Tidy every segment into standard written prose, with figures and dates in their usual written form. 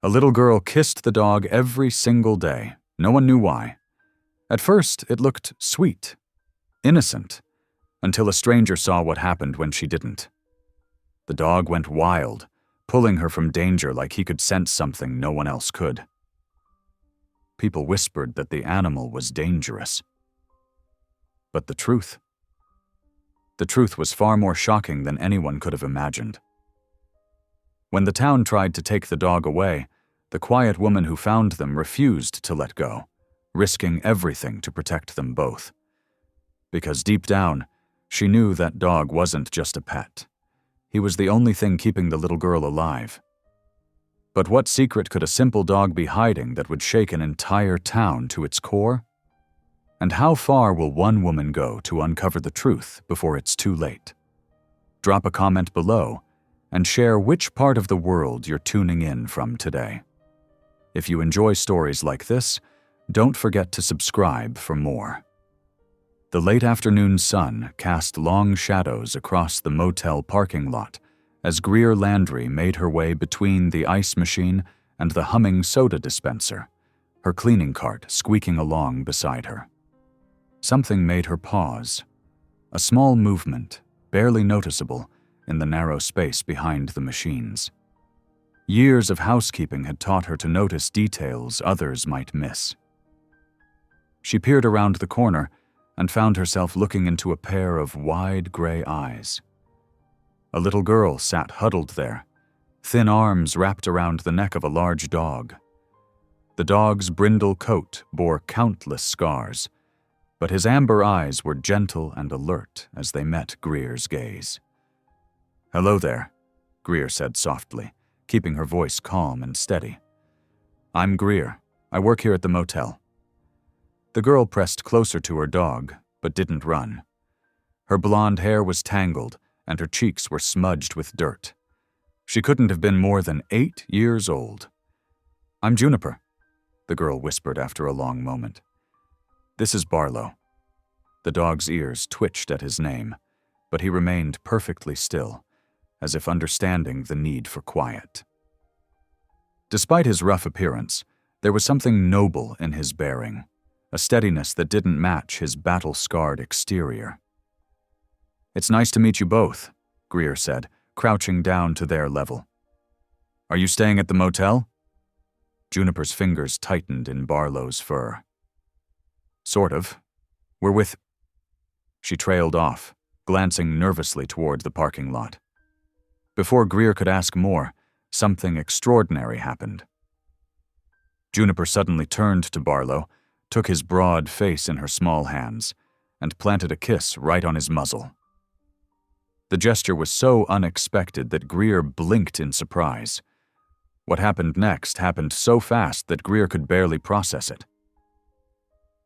A little girl kissed the dog every single day. No one knew why. At first, it looked sweet, innocent, until a stranger saw what happened when she didn't. The dog went wild, pulling her from danger like he could sense something no one else could. People whispered that the animal was dangerous. But the truth was far more shocking than anyone could have imagined. When the town tried to take the dog away, the quiet woman who found them refused to let go, risking everything to protect them both. Because deep down, she knew that dog wasn't just a pet. He was the only thing keeping the little girl alive. But what secret could a simple dog be hiding that would shake an entire town to its core? And how far will one woman go to uncover the truth before it's too late? Drop a comment below and share which part of the world you're tuning in from today. If you enjoy stories like this, don't forget to subscribe for more. The late afternoon sun cast long shadows across the motel parking lot as Greer Landry made her way between the ice machine and the humming soda dispenser, her cleaning cart squeaking along beside her. Something made her pause, a small movement, barely noticeable, in the narrow space behind the machines. Years of housekeeping had taught her to notice details others might miss. She peered around the corner and found herself looking into a pair of wide gray eyes. A little girl sat huddled there, thin arms wrapped around the neck of a large dog. The dog's brindle coat bore countless scars, but his amber eyes were gentle and alert as they met Greer's gaze. "Hello there," Greer said softly, keeping her voice calm and steady. "I'm Greer. I work here at the motel." The girl pressed closer to her dog, but didn't run. Her blonde hair was tangled, and her cheeks were smudged with dirt. She couldn't have been more than 8 years old. "I'm Juniper," the girl whispered after a long moment. "This is Barlow." The dog's ears twitched at his name, but he remained perfectly still, as if understanding the need for quiet. Despite his rough appearance, there was something noble in his bearing, a steadiness that didn't match his battle-scarred exterior. "It's nice to meet you both," Greer said, crouching down to their level. "Are you staying at the motel?" Juniper's fingers tightened in Barlow's fur. "Sort of. We're with—" She trailed off, glancing nervously toward the parking lot. Before Greer could ask more, something extraordinary happened. Juniper suddenly turned to Barlow, took his broad face in her small hands, and planted a kiss right on his muzzle. The gesture was so unexpected that Greer blinked in surprise. What happened next happened so fast that Greer could barely process it.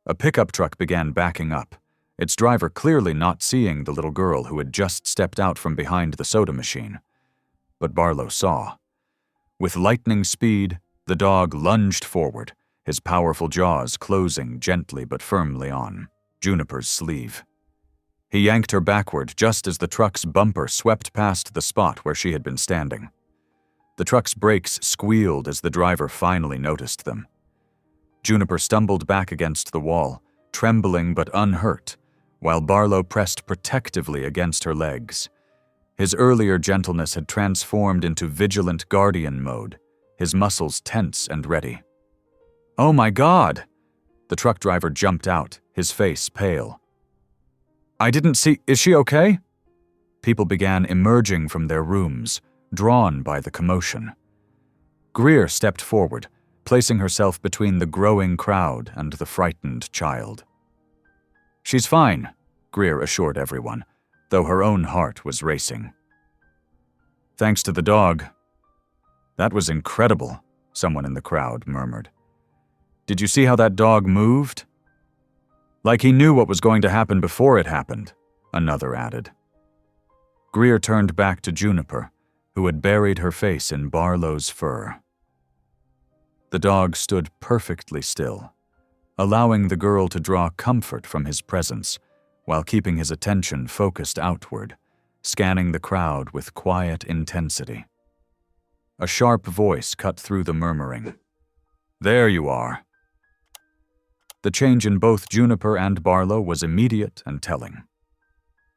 A pickup truck began backing up, its driver clearly not seeing the little girl who had just stepped out from behind the soda machine. But Barlow saw. With lightning speed, the dog lunged forward, his powerful jaws closing gently but firmly on Juniper's sleeve. He yanked her backward just as the truck's bumper swept past the spot where she had been standing. The truck's brakes squealed as the driver finally noticed them. Juniper stumbled back against the wall, trembling but unhurt, while Barlow pressed protectively against her legs. His earlier gentleness had transformed into vigilant guardian mode, his muscles tense and ready. "Oh my God!" The truck driver jumped out, his face pale. "I didn't see— Is she okay?" People began emerging from their rooms, drawn by the commotion. Greer stepped forward, placing herself between the growing crowd and the frightened child. "She's fine," Greer assured everyone, though her own heart was racing. "Thanks to the dog." "That was incredible," someone in the crowd murmured. "Did you see how that dog moved?" "Like he knew what was going to happen before it happened," another added. Greer turned back to Juniper, who had buried her face in Barlow's fur. The dog stood perfectly still, allowing the girl to draw comfort from his presence while keeping his attention focused outward, scanning the crowd with quiet intensity. A sharp voice cut through the murmuring. "There you are." The change in both Juniper and Barlow was immediate and telling.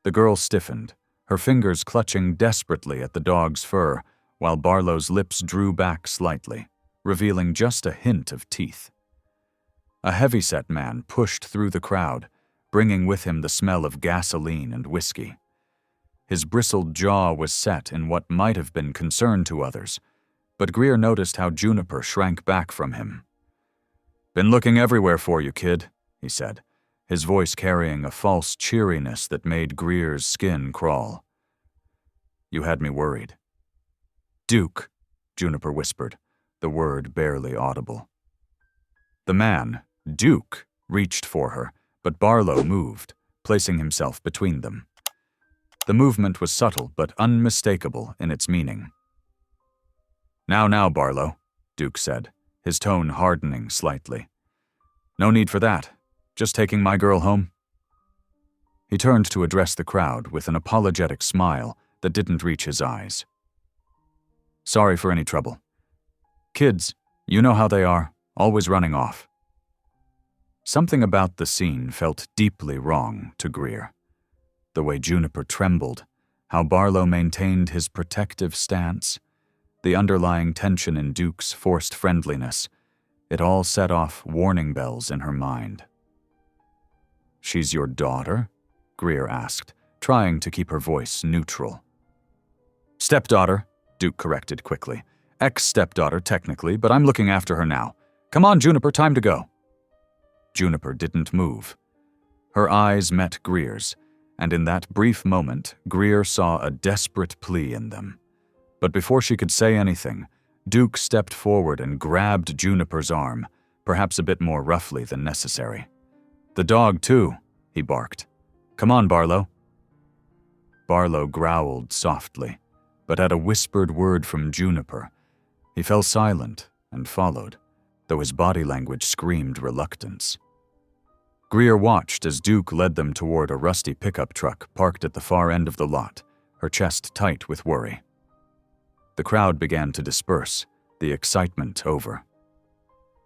The girl stiffened, her fingers clutching desperately at the dog's fur, while Barlow's lips drew back slightly, revealing just a hint of teeth. A heavyset man pushed through the crowd, bringing with him the smell of gasoline and whiskey. His bristled jaw was set in what might have been concern to others, but Greer noticed how Juniper shrank back from him. "Been looking everywhere for you, kid," he said, his voice carrying a false cheeriness that made Greer's skin crawl. "You had me worried." "Duke," Juniper whispered, the word barely audible. The man, Duke, reached for her, but Barlow moved, placing himself between them. The movement was subtle but unmistakable in its meaning. Now, Barlow," Duke said, his tone hardening slightly. "No need for that. Just taking my girl home?" He turned to address the crowd with an apologetic smile that didn't reach his eyes. "Sorry for any trouble. Kids, you know how they are, always running off." Something about the scene felt deeply wrong to Greer. The way Juniper trembled, how Barlow maintained his protective stance, the underlying tension in Duke's forced friendliness, it all set off warning bells in her mind. "She's your daughter?" Greer asked, trying to keep her voice neutral. "Stepdaughter," Duke corrected quickly. "Ex-stepdaughter, technically, but I'm looking after her now. Come on, Juniper, time to go." Juniper didn't move. Her eyes met Greer's, and in that brief moment, Greer saw a desperate plea in them. But before she could say anything, Duke stepped forward and grabbed Juniper's arm, perhaps a bit more roughly than necessary. "The dog, too," he barked. "Come on, Barlow." Barlow growled softly, but at a whispered word from Juniper, he fell silent and followed, though his body language screamed reluctance. Greer watched as Duke led them toward a rusty pickup truck parked at the far end of the lot, her chest tight with worry. The crowd began to disperse, the excitement over.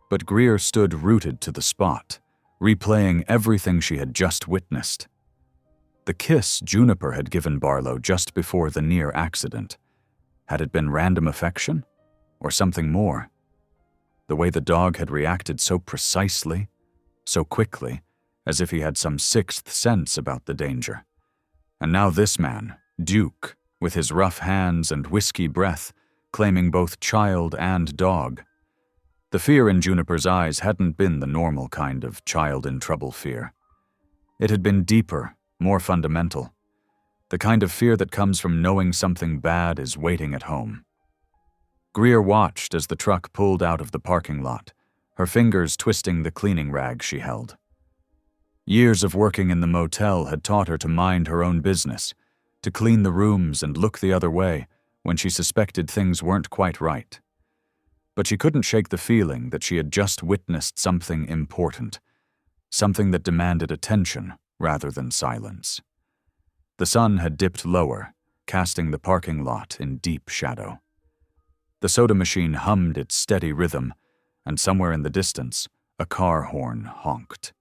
But Greer stood rooted to the spot, replaying everything she had just witnessed. The kiss Juniper had given Barlow just before the near accident. Had it been random affection? Or something more? The way the dog had reacted so precisely, so quickly, as if he had some sixth sense about the danger. And now this man, Duke, with his rough hands and whiskey breath, claiming both child and dog. The fear in Juniper's eyes hadn't been the normal kind of child-in-trouble fear. It had been deeper, more fundamental. The kind of fear that comes from knowing something bad is waiting at home. Greer watched as the truck pulled out of the parking lot, her fingers twisting the cleaning rag she held. Years of working in the motel had taught her to mind her own business, to clean the rooms and look the other way when she suspected things weren't quite right. But she couldn't shake the feeling that she had just witnessed something important, something that demanded attention rather than silence. The sun had dipped lower, casting the parking lot in deep shadow. The soda machine hummed its steady rhythm, and somewhere in the distance, a car horn honked.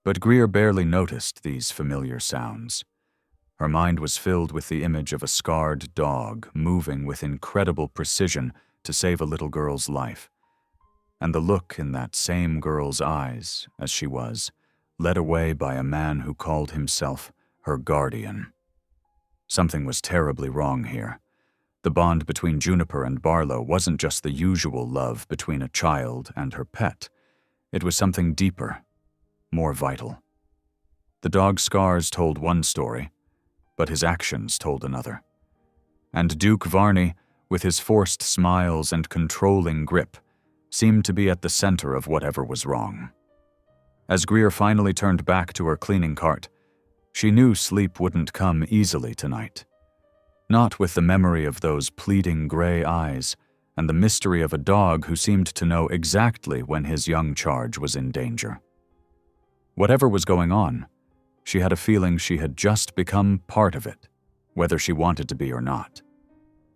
But Greer barely noticed these familiar sounds. Her mind was filled with the image of a scarred dog moving with incredible precision to save a little girl's life, and the look in that same girl's eyes as she was, led away by a man who called himself her guardian. Something was terribly wrong here. The bond between Juniper and Barlow wasn't just the usual love between a child and her pet. It was something deeper, more vital. The dog's scars told one story, but his actions told another. And Duke Varney, with his forced smiles and controlling grip, seemed to be at the center of whatever was wrong. As Greer finally turned back to her cleaning cart, she knew sleep wouldn't come easily tonight. Not with the memory of those pleading gray eyes and the mystery of a dog who seemed to know exactly when his young charge was in danger. Whatever was going on, she had a feeling she had just become part of it, whether she wanted to be or not.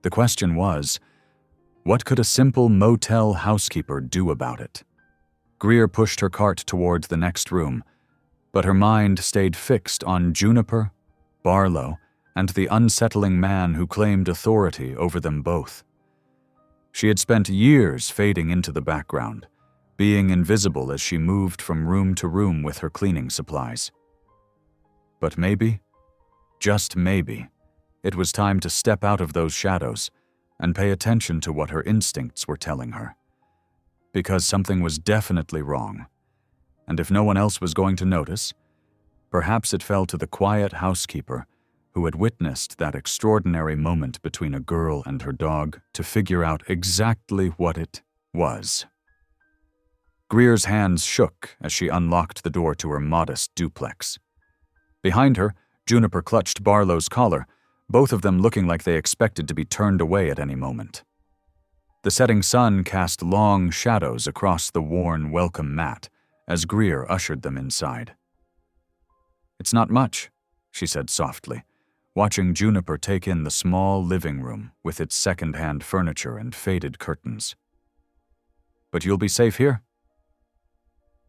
The question was, What could a simple motel housekeeper do about it? Greer pushed her cart towards the next room, but her mind stayed fixed on Juniper, Barlow, and the unsettling man who claimed authority over them both. She had spent years fading into the background, being invisible as she moved from room to room with her cleaning supplies. But maybe, just maybe, it was time to step out of those shadows and pay attention to what her instincts were telling her. Because something was definitely wrong, and if no one else was going to notice, perhaps it fell to the quiet housekeeper who had witnessed that extraordinary moment between a girl and her dog to figure out exactly what it was. Greer's hands shook as she unlocked the door to her modest duplex. Behind her, Juniper clutched Barlow's collar, both of them looking like they expected to be turned away at any moment. The setting sun cast long shadows across the worn welcome mat as Greer ushered them inside. "It's not much," she said softly, watching Juniper take in the small living room with its second-hand furniture and faded curtains. "But you'll be safe here?"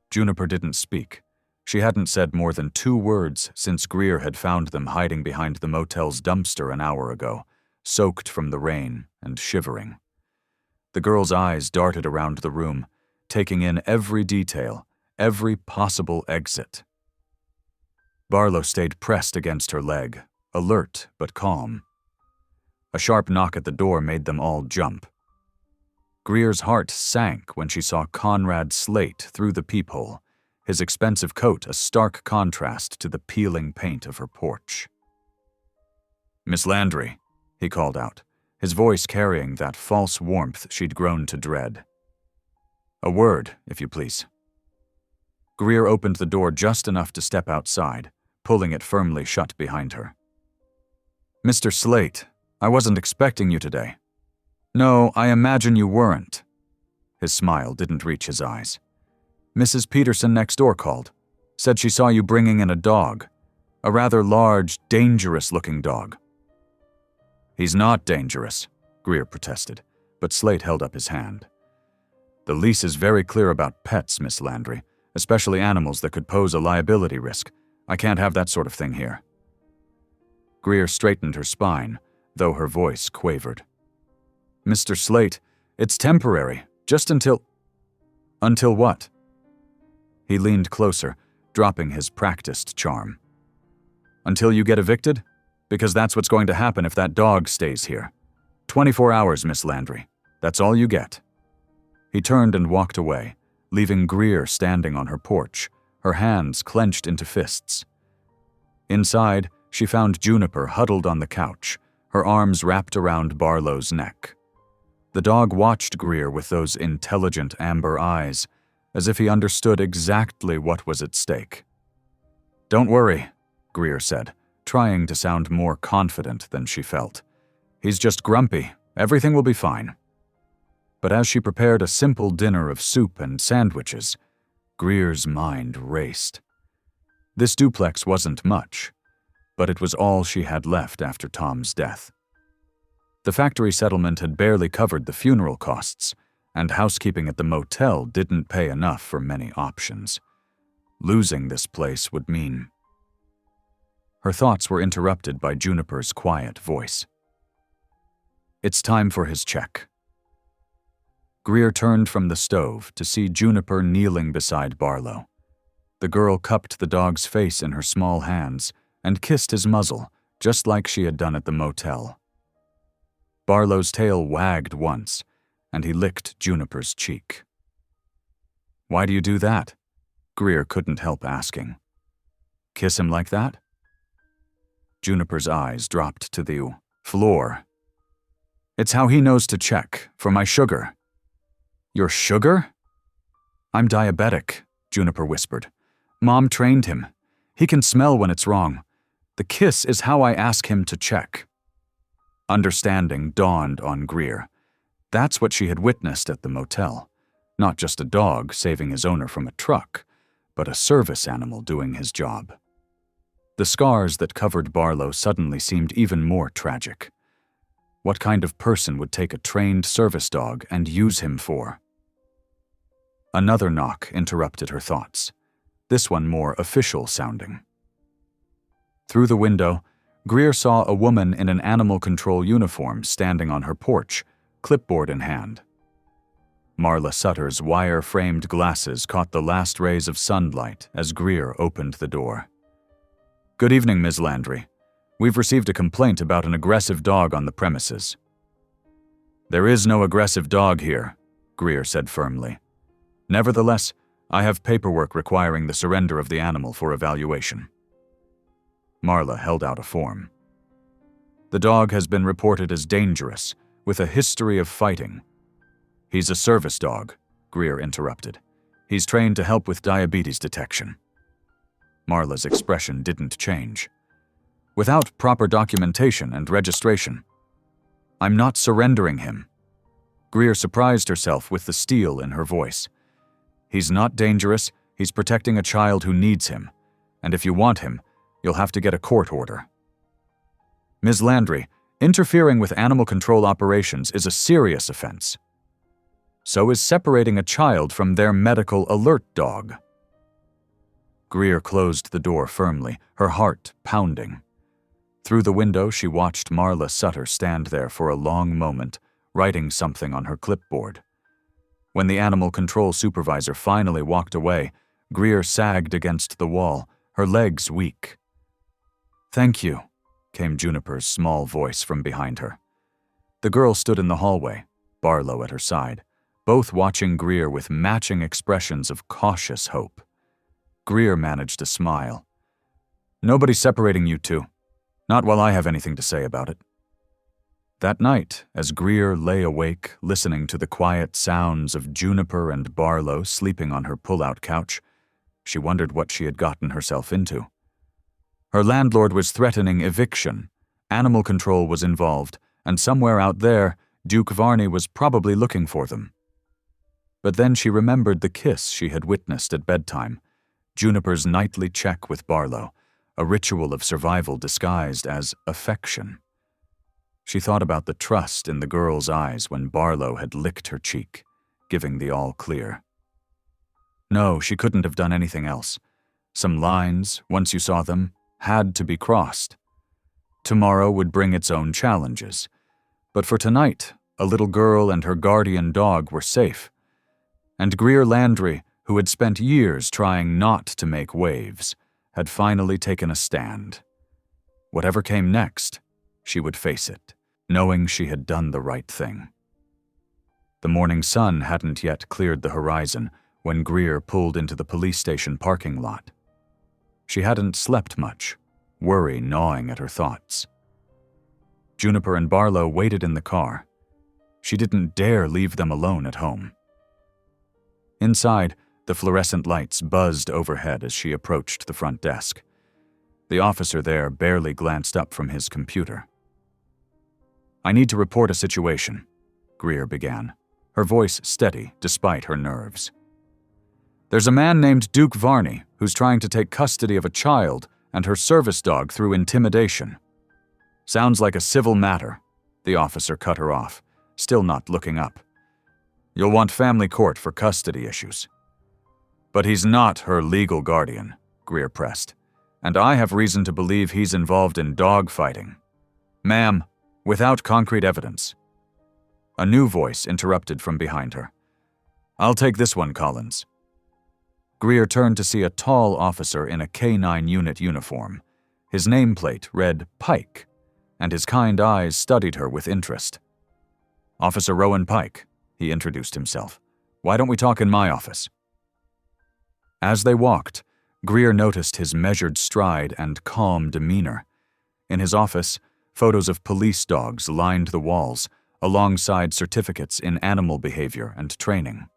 Juniper didn't speak. She hadn't said more than 2 words since Greer had found them hiding behind the motel's dumpster an hour ago, soaked from the rain and shivering. The girl's eyes darted around the room, taking in every detail, every possible exit. Barlow stayed pressed against her leg, alert but calm. A sharp knock at the door made them all jump. Greer's heart sank when she saw Conrad Slate through the peephole, his expensive coat a stark contrast to the peeling paint of her porch. "Miss Landry," he called out, his voice carrying that false warmth she'd grown to dread. "A word, if you please." Greer opened the door just enough to step outside, pulling it firmly shut behind her. "Mr. Slate, I wasn't expecting you today." "No, I imagine you weren't." His smile didn't reach his eyes. "Mrs. Peterson next door called. Said she saw you bringing in a dog. A rather large, dangerous-looking dog." "He's not dangerous," Greer protested, but Slate held up his hand. "The lease is very clear about pets, Miss Landry, especially animals that could pose a liability risk. I can't have that sort of thing here." Greer straightened her spine, though her voice quavered. "Mr. Slate, it's temporary, just until—" "Until what?" He leaned closer, dropping his practiced charm. "Until you get evicted? Because that's what's going to happen if that dog stays here. 24 hours, Miss Landry. That's all you get." He turned and walked away, leaving Greer standing on her porch, her hands clenched into fists. Inside, she found Juniper huddled on the couch, her arms wrapped around Barlow's neck. The dog watched Greer with those intelligent amber eyes, as if he understood exactly what was at stake. "Don't worry," Greer said, trying to sound more confident than she felt. "He's just grumpy. Everything will be fine." But as she prepared a simple dinner of soup and sandwiches, Greer's mind raced. This duplex wasn't much, but it was all she had left after Tom's death. The factory settlement had barely covered the funeral costs, and housekeeping at the motel didn't pay enough for many options. Losing this place would mean... Her thoughts were interrupted by Juniper's quiet voice. "It's time for his check." Greer turned from the stove to see Juniper kneeling beside Barlow. The girl cupped the dog's face in her small hands and kissed his muzzle, just like she had done at the motel. Barlow's tail wagged once, and he licked Juniper's cheek. "Why do you do that?" Greer couldn't help asking. "Kiss him like that?" Juniper's eyes dropped to the floor. "It's how he knows to check, for my sugar." "Your sugar?" "I'm diabetic," Juniper whispered. "Mom trained him. He can smell when it's wrong. The kiss is how I ask him to check." Understanding dawned on Greer. That's what she had witnessed at the motel. Not just a dog saving his owner from a truck, but a service animal doing his job. The scars that covered Barlow suddenly seemed even more tragic. What kind of person would take a trained service dog and use him for? Another knock interrupted her thoughts, this one more official sounding. Through the window, Greer saw a woman in an animal control uniform standing on her porch, clipboard in hand. Marla Sutter's wire-framed glasses caught the last rays of sunlight as Greer opened the door. "Good evening, Ms. Landry. We've received a complaint about an aggressive dog on the premises." "There is no aggressive dog here," Greer said firmly. "Nevertheless, I have paperwork requiring the surrender of the animal for evaluation." Marla held out a form. "The dog has been reported as dangerous, with a history of fighting." "He's a service dog," Greer interrupted. "He's trained to help with diabetes detection." Marla's expression didn't change. "Without proper documentation and registration, I'm not surrendering him." Greer surprised herself with the steel in her voice. "He's not dangerous, he's protecting a child who needs him, and if you want him, you'll have to get a court order." "Ms. Landry, interfering with animal control operations is a serious offense. So is separating a child from their medical alert dog." Greer closed the door firmly, her heart pounding. Through the window, she watched Marla Sutter stand there for a long moment, writing something on her clipboard. When the animal control supervisor finally walked away, Greer sagged against the wall, her legs weak. "Thank you," came Juniper's small voice from behind her. The girl stood in the hallway, Barlow at her side, both watching Greer with matching expressions of cautious hope. Greer managed a smile. "Nobody's separating you two. Not while I have anything to say about it." That night, as Greer lay awake, listening to the quiet sounds of Juniper and Barlow sleeping on her pull-out couch, she wondered what she had gotten herself into. Her landlord was threatening eviction, animal control was involved, and somewhere out there, Duke Varney was probably looking for them. But then she remembered the kiss she had witnessed at bedtime, Juniper's nightly check with Barlow, a ritual of survival disguised as affection. She thought about the trust in the girl's eyes when Barlow had licked her cheek, giving the all clear. No, she couldn't have done anything else. Some lines, once you saw them, had to be crossed. Tomorrow would bring its own challenges. But for tonight, a little girl and her guardian dog were safe. And Greer Landry, who had spent years trying not to make waves, had finally taken a stand. Whatever came next, she would face it, knowing she had done the right thing. The morning sun hadn't yet cleared the horizon when Greer pulled into the police station parking lot. She hadn't slept much, worry gnawing at her thoughts. Juniper and Barlow waited in the car. She didn't dare leave them alone at home. Inside, the fluorescent lights buzzed overhead as she approached the front desk. The officer there barely glanced up from his computer. "I need to report a situation," Greer began, her voice steady despite her nerves. "There's a man named Duke Varney who's trying to take custody of a child and her service dog through intimidation." "Sounds like a civil matter," the officer cut her off, still not looking up. "You'll want family court for custody issues." "But he's not her legal guardian," Greer pressed, "and I have reason to believe he's involved in dog fighting." "Ma'am, without concrete evidence." A new voice interrupted from behind her. "I'll take this one, Collins." Greer turned to see a tall officer in a K-9 unit uniform. His nameplate read Pike, and his kind eyes studied her with interest. "Officer Rowan Pike," he introduced himself. "Why don't we talk in my office?" As they walked, Greer noticed his measured stride and calm demeanor. In his office, photos of police dogs lined the walls, alongside certificates in animal behavior and training.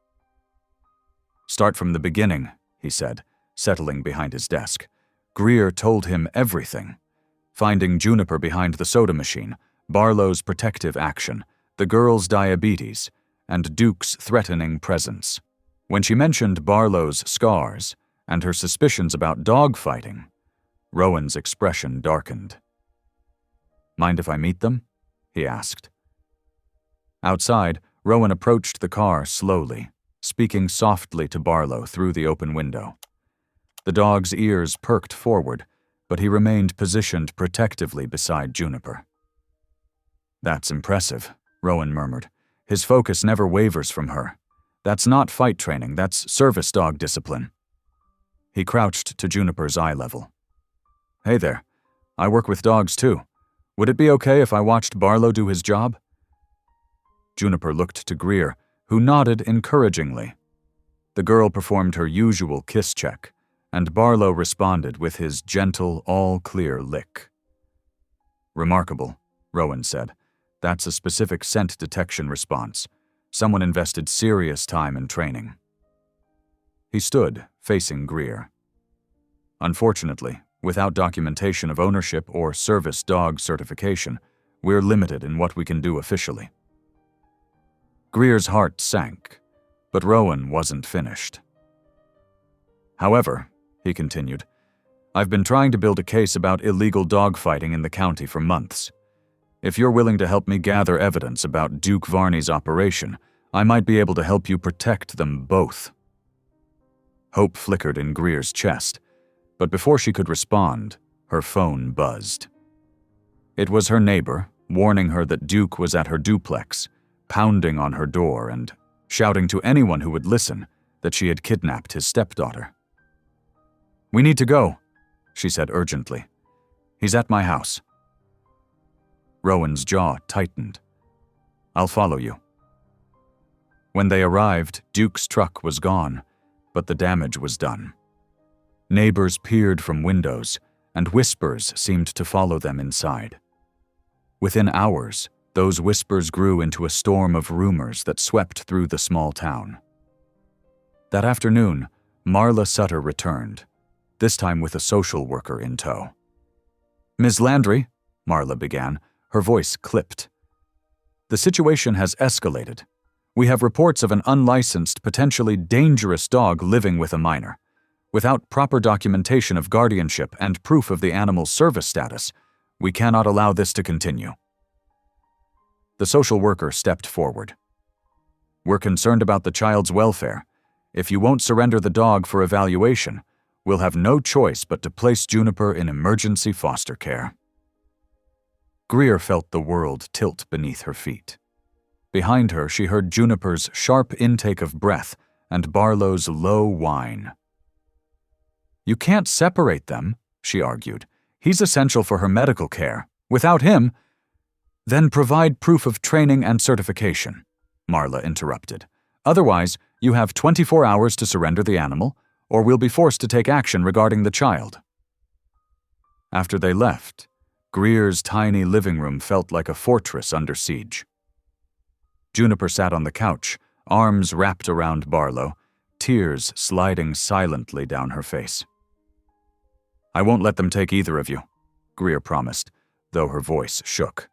"Start from the beginning," he said, settling behind his desk. Greer told him everything. Finding Juniper behind the soda machine, Barlow's protective action, the girl's diabetes, and Duke's threatening presence. When she mentioned Barlow's scars and her suspicions about dogfighting, Rowan's expression darkened. "Mind if I meet them?" he asked, Outside, Rowan approached the car slowly, speaking softly to Barlow through the open window. The dog's ears perked forward, but he remained positioned protectively beside Juniper. "That's impressive," Rowan murmured. "His focus never wavers from her. That's not fight training, that's service dog discipline." He crouched to Juniper's eye level. "Hey there. I work with dogs too. Would it be okay if I watched Barlow do his job?" Juniper looked to Greer, who nodded encouragingly. The girl performed her usual kiss check, and Barlow responded with his gentle, all-clear lick. "Remarkable," Rowan said. "That's a specific scent detection response. Someone invested serious time in training." He stood, facing Greer. "Unfortunately, without documentation of ownership or service dog certification, we're limited in what we can do officially." Greer's heart sank, but Rowan wasn't finished. "However," he continued, "I've been trying to build a case about illegal dogfighting in the county for months. If you're willing to help me gather evidence about Duke Varney's operation, I might be able to help you protect them both." Hope flickered in Greer's chest, but before she could respond, her phone buzzed. It was her neighbor, warning her that Duke was at her duplex, pounding on her door and shouting to anyone who would listen that she had kidnapped his stepdaughter. "We need to go," she said urgently. "He's at my house." Rowan's jaw tightened. "I'll follow you." When they arrived, Duke's truck was gone, but the damage was done. Neighbors peered from windows, and whispers seemed to follow them inside. Within hours, those whispers grew into a storm of rumors that swept through the small town. That afternoon, Marla Sutter returned, this time with a social worker in tow. "Ms. Landry," Marla began, her voice clipped. "The situation has escalated. We have reports of an unlicensed, potentially dangerous dog living with a minor. Without proper documentation of guardianship and proof of the animal's service status, we cannot allow this to continue." The social worker stepped forward. "We're concerned about the child's welfare. If you won't surrender the dog for evaluation, we'll have no choice but to place Juniper in emergency foster care." Greer felt the world tilt beneath her feet. Behind her, she heard Juniper's sharp intake of breath and Barlow's low whine. "You can't separate them," she argued. "He's essential for her medical care. Without him—" "Then provide proof of training and certification," Marla interrupted. "Otherwise, you have 24 hours to surrender the animal, or we'll be forced to take action regarding the child." After they left, Greer's tiny living room felt like a fortress under siege. Juniper sat on the couch, arms wrapped around Barlow, tears sliding silently down her face. "I won't let them take either of you," Greer promised, though her voice shook.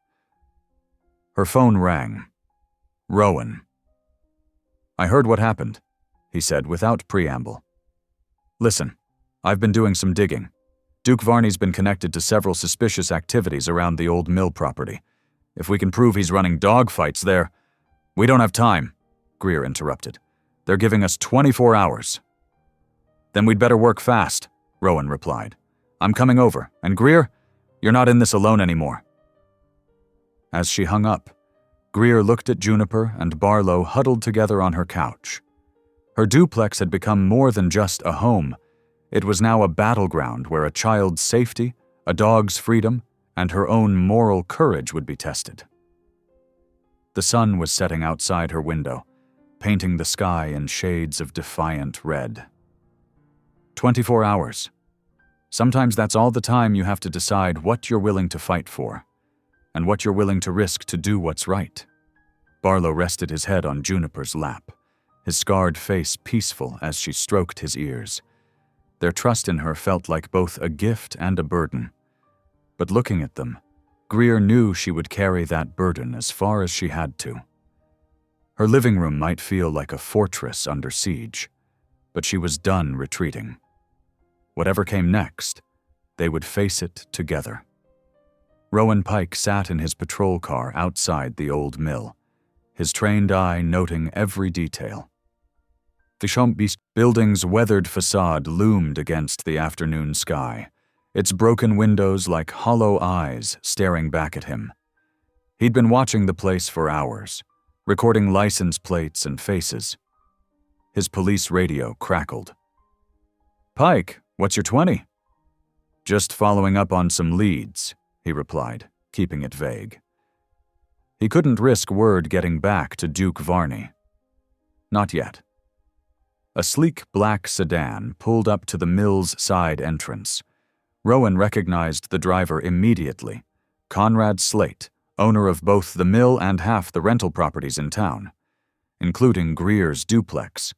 Her phone rang. "Rowan." "I heard what happened," he said without preamble. "Listen, I've been doing some digging. Duke Varney's been connected to several suspicious activities around the old mill property. If we can prove he's running dogfights there—" "We don't have time," Greer interrupted. "They're giving us 24 hours. "Then we'd better work fast," Rowan replied. "I'm coming over, and Greer, you're not in this alone anymore." As she hung up, Greer looked at Juniper and Barlow huddled together on her couch. Her duplex had become more than just a home. It was now a battleground where a child's safety, a dog's freedom, and her own moral courage would be tested. The sun was setting outside her window, painting the sky in shades of defiant red. 24 hours. Sometimes that's all the time you have to decide what you're willing to fight for, and what you're willing to risk to do what's right. Barlow rested his head on Juniper's lap, his scarred face peaceful as she stroked his ears. Their trust in her felt like both a gift and a burden. But looking at them, Greer knew she would carry that burden as far as she had to. Her living room might feel like a fortress under siege, but she was done retreating. Whatever came next, they would face it together. Rowan Pike sat in his patrol car outside the old mill, his trained eye noting every detail. The Champbis building's weathered facade loomed against the afternoon sky, its broken windows like hollow eyes staring back at him. He'd been watching the place for hours, recording license plates and faces. His police radio crackled. "Pike, what's your 20? "Just following up on some leads," he replied, keeping it vague. He couldn't risk word getting back to Duke Varney. Not yet. A sleek black sedan pulled up to the mill's side entrance. Rowan recognized the driver immediately, Conrad Slate, owner of both the mill and half the rental properties in town, including Greer's duplex.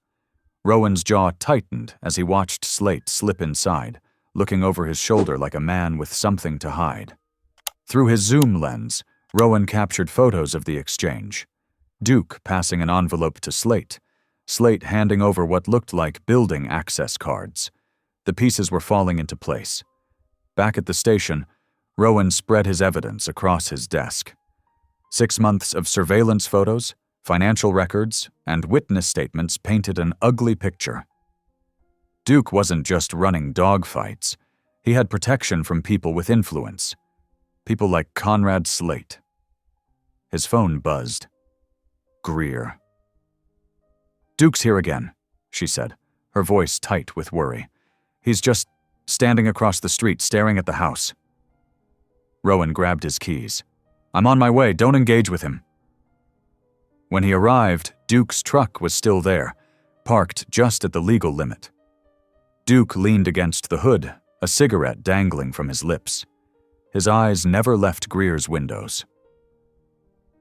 Rowan's jaw tightened as he watched Slate slip inside, looking over his shoulder like a man with something to hide. Through his zoom lens, Rowan captured photos of the exchange. Duke passing an envelope to Slate, Slate handing over what looked like building access cards. The pieces were falling into place. Back at the station, Rowan spread his evidence across his desk. 6 months of surveillance photos, financial records, and witness statements painted an ugly picture. Duke wasn't just running dogfights. He had protection from people with influence. People like Conrad Slate. His phone buzzed. Greer. "Duke's here again," she said, her voice tight with worry. "He's just standing across the street staring at the house." Rowan grabbed his keys. "I'm on my way, don't engage with him." When he arrived, Duke's truck was still there, parked just at the legal limit. Duke leaned against the hood, a cigarette dangling from his lips. His eyes never left Greer's windows.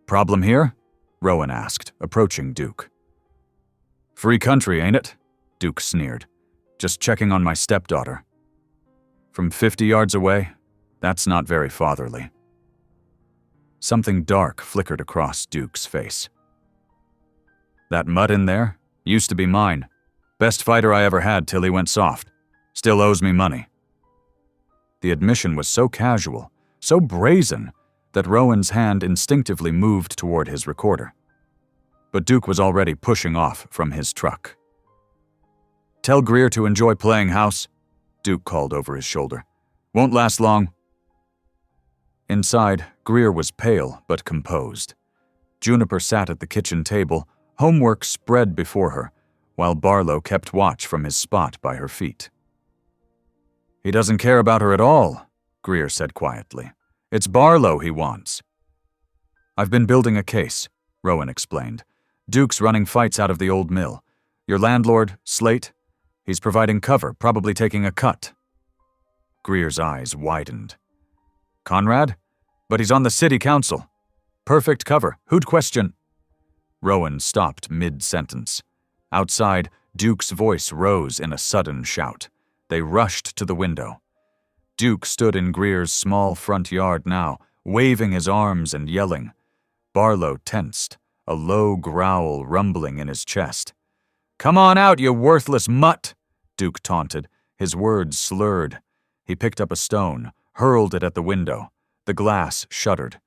"Problem here?" Rowan asked, approaching Duke. "Free country, ain't it?" Duke sneered. "Just checking on my stepdaughter." "From 50 yards away? That's not very fatherly." Something dark flickered across Duke's face. "That mutt in there? Used to be mine. Best fighter I ever had till he went soft. Still owes me money." The admission was so casual, so brazen, that Rowan's hand instinctively moved toward his recorder. But Duke was already pushing off from his truck. "Tell Greer to enjoy playing house," Duke called over his shoulder. "Won't last long." Inside, Greer was pale but composed. Juniper sat at the kitchen table, homework spread before her, while Barlow kept watch from his spot by her feet. "He doesn't care about her at all," Greer said quietly. "It's Barlow he wants." "I've been building a case," Rowan explained. "Duke's running fights out of the old mill. Your landlord, Slate, he's providing cover, probably taking a cut." Greer's eyes widened. "Conrad? But he's on the city council. Perfect cover. Who'd question?" Rowan stopped mid-sentence. Outside, Duke's voice rose in a sudden shout. They rushed to the window. Duke stood in Greer's small front yard now, waving his arms and yelling. Barlow tensed, a low growl rumbling in his chest. "Come on out, you worthless mutt!" Duke taunted, his words slurred. He picked up a stone, hurled it at the window. The glass shuddered.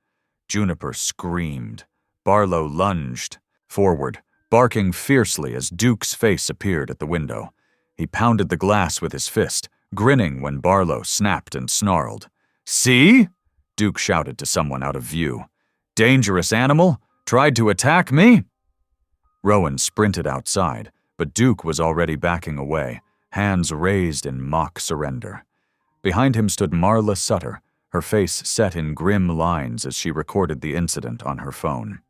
Juniper screamed. Barlow lunged forward, barking fiercely as Duke's face appeared at the window. He pounded the glass with his fist, grinning when Barlow snapped and snarled. "See?" Duke shouted to someone out of view. "Dangerous animal? Tried to attack me?" Rowan sprinted outside, but Duke was already backing away, hands raised in mock surrender. Behind him stood Marla Sutter, her face set in grim lines as she recorded the incident on her phone.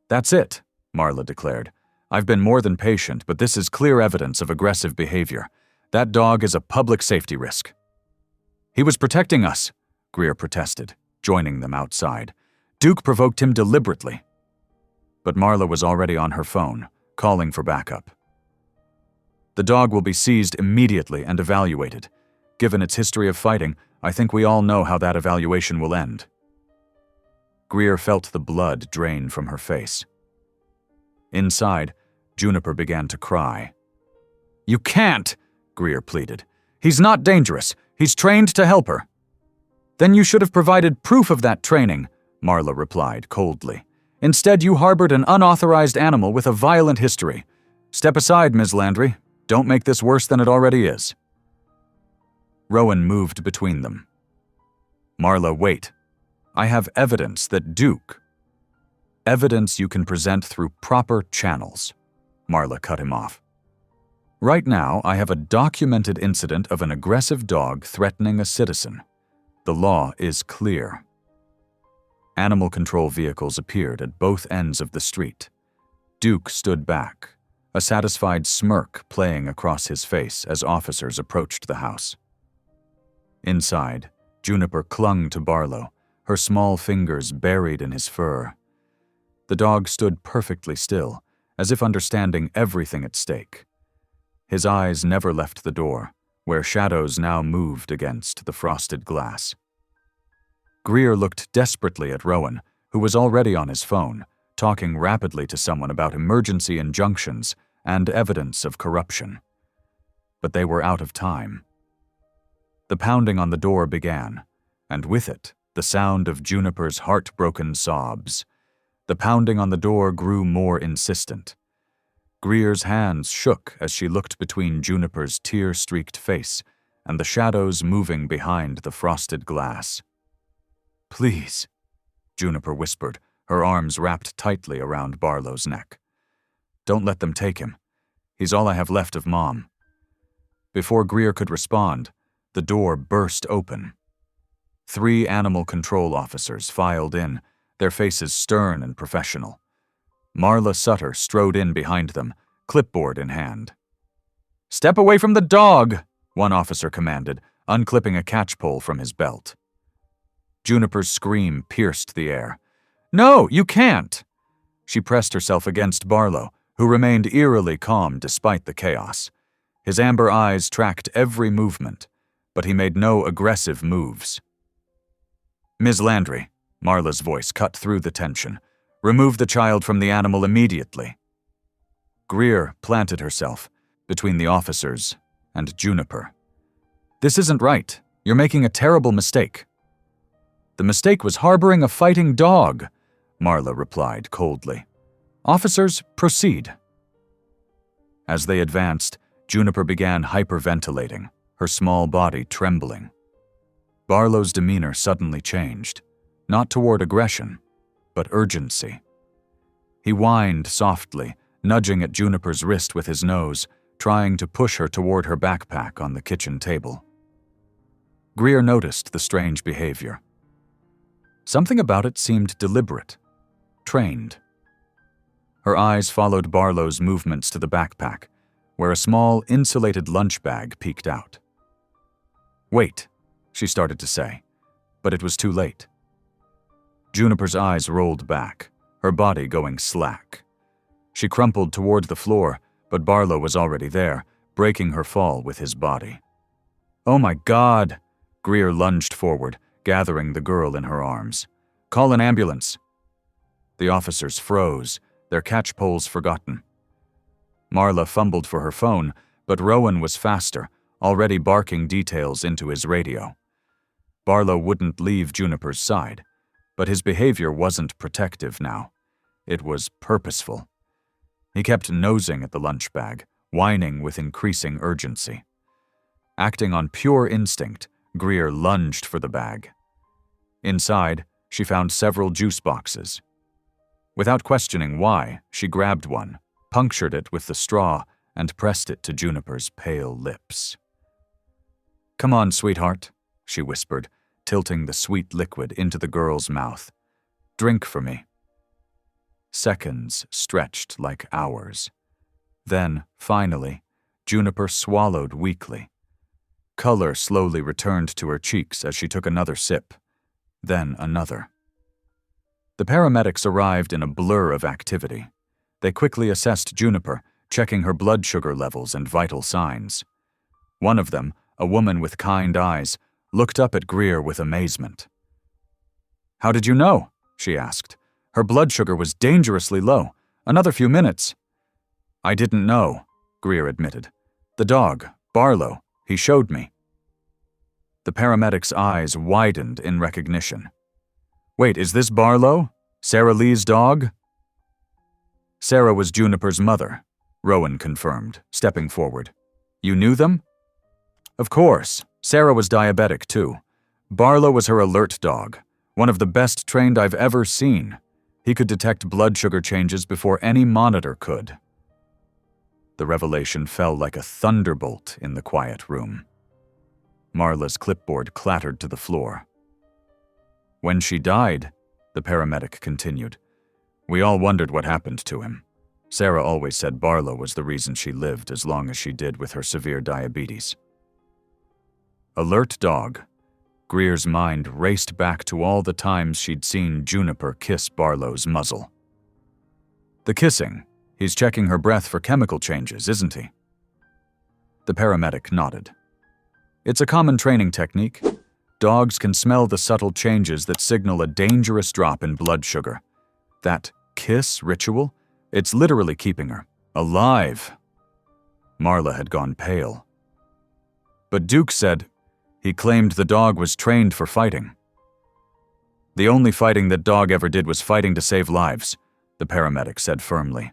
"That's it," Marla declared. "I've been more than patient, but this is clear evidence of aggressive behavior. That dog is a public safety risk." "He was protecting us," Greer protested, joining them outside. "Duke provoked him deliberately." But Marla was already on her phone, calling for backup. "The dog will be seized immediately and evaluated. Given its history of fighting, I think we all know how that evaluation will end." Greer felt the blood drain from her face. Inside, Juniper began to cry. "You can't!" Greer pleaded. "He's not dangerous. He's trained to help her." "Then you should have provided proof of that training," Marla replied coldly. Instead, you harbored an unauthorized animal with a violent history. Step aside, Ms. Landry. Don't make this worse than it already is." Rowan moved between them. "Marla, wait. I have evidence that Duke—" "Evidence you can present through proper channels," Marla cut him off. "Right now, I have a documented incident of an aggressive dog threatening a citizen. The law is clear." Animal control vehicles appeared at both ends of the street. Duke stood back, a satisfied smirk playing across his face as officers approached the house. Inside, Juniper clung to Barlow, her small fingers buried in his fur. The dog stood perfectly still, as if understanding everything at stake. His eyes never left the door, where shadows now moved against the frosted glass. Greer looked desperately at Rowan, who was already on his phone, talking rapidly to someone about emergency injunctions and evidence of corruption. But they were out of time. The pounding on the door began, and with it, the sound of Juniper's heartbroken sobs. The pounding on the door grew more insistent. Greer's hands shook as she looked between Juniper's tear-streaked face and the shadows moving behind the frosted glass. "Please," Juniper whispered, her arms wrapped tightly around Barlow's neck. "Don't let them take him. He's all I have left of Mom." Before Greer could respond, the door burst open. 3 animal control officers filed in, their faces stern and professional. Marla Sutter strode in behind them, clipboard in hand. "Step away from the dog," one officer commanded, unclipping a catchpole from his belt. Juniper's scream pierced the air. "No, you can't!" She pressed herself against Barlow, who remained eerily calm despite the chaos. His amber eyes tracked every movement, but he made no aggressive moves. "Ms. Landry," Marla's voice cut through the tension, "remove the child from the animal immediately." Greer planted herself between the officers and Juniper. "This isn't right. You're making a terrible mistake." "The mistake was harboring a fighting dog," Marla replied coldly. "Officers, proceed." As they advanced, Juniper began hyperventilating, her small body trembling. Barlow's demeanor suddenly changed, not toward aggression, but urgency. He whined softly, nudging at Juniper's wrist with his nose, trying to push her toward her backpack on the kitchen table. Greer noticed the strange behavior. Something about it seemed deliberate, trained. Her eyes followed Barlow's movements to the backpack, where a small, insulated lunch bag peeked out. "Wait," she started to say, but it was too late. Juniper's eyes rolled back, her body going slack. She crumpled toward the floor, but Barlow was already there, breaking her fall with his body. "Oh my God!" Greer lunged forward, gathering the girl in her arms. "Call an ambulance." The officers froze, their catchpoles forgotten. Marla fumbled for her phone, but Rowan was faster, already barking details into his radio. Barlow wouldn't leave Juniper's side, but his behavior wasn't protective now. It was purposeful. He kept nosing at the lunch bag, whining with increasing urgency. Acting on pure instinct, Greer lunged for the bag. Inside, she found several juice boxes. Without questioning why, she grabbed one, punctured it with the straw, and pressed it to Juniper's pale lips. "Come on, sweetheart," she whispered, tilting the sweet liquid into the girl's mouth. "Drink for me." Seconds stretched like hours. Then, finally, Juniper swallowed weakly. Color slowly returned to her cheeks as she took another sip, then another. The paramedics arrived in a blur of activity. They quickly assessed Juniper, checking her blood sugar levels and vital signs. One of them, a woman with kind eyes, looked up at Greer with amazement. "How did you know?" she asked. "Her blood sugar was dangerously low. Another few minutes." "I didn't know," Greer admitted. "The dog, Barlow, he showed me." The paramedic's eyes widened in recognition. "Wait, is this Barlow?" Sarah Lee's dog?" "Sarah was Juniper's mother," Rowan confirmed, stepping forward. "You knew them?" "Of course. Sarah was diabetic, too. Barlow was her alert dog, one of the best trained I've ever seen. He could detect blood sugar changes before any monitor could." The revelation fell like a thunderbolt in the quiet room. Marla's clipboard clattered to the floor. "When she died," the paramedic continued, "we all wondered what happened to him. Sarah always said Barlow was the reason she lived as long as she did with her severe diabetes." Alert dog. Greer's mind raced back to all the times she'd seen Juniper kiss Barlow's muzzle. "The kissing. He's checking her breath for chemical changes, isn't he?" The paramedic nodded. "It's a common training technique. Dogs can smell the subtle changes that signal a dangerous drop in blood sugar. That kiss ritual, it's literally keeping her alive." Marla had gone pale. "But Duke said he claimed the dog was trained for fighting." "The only fighting that dog ever did was fighting to save lives," the paramedic said firmly.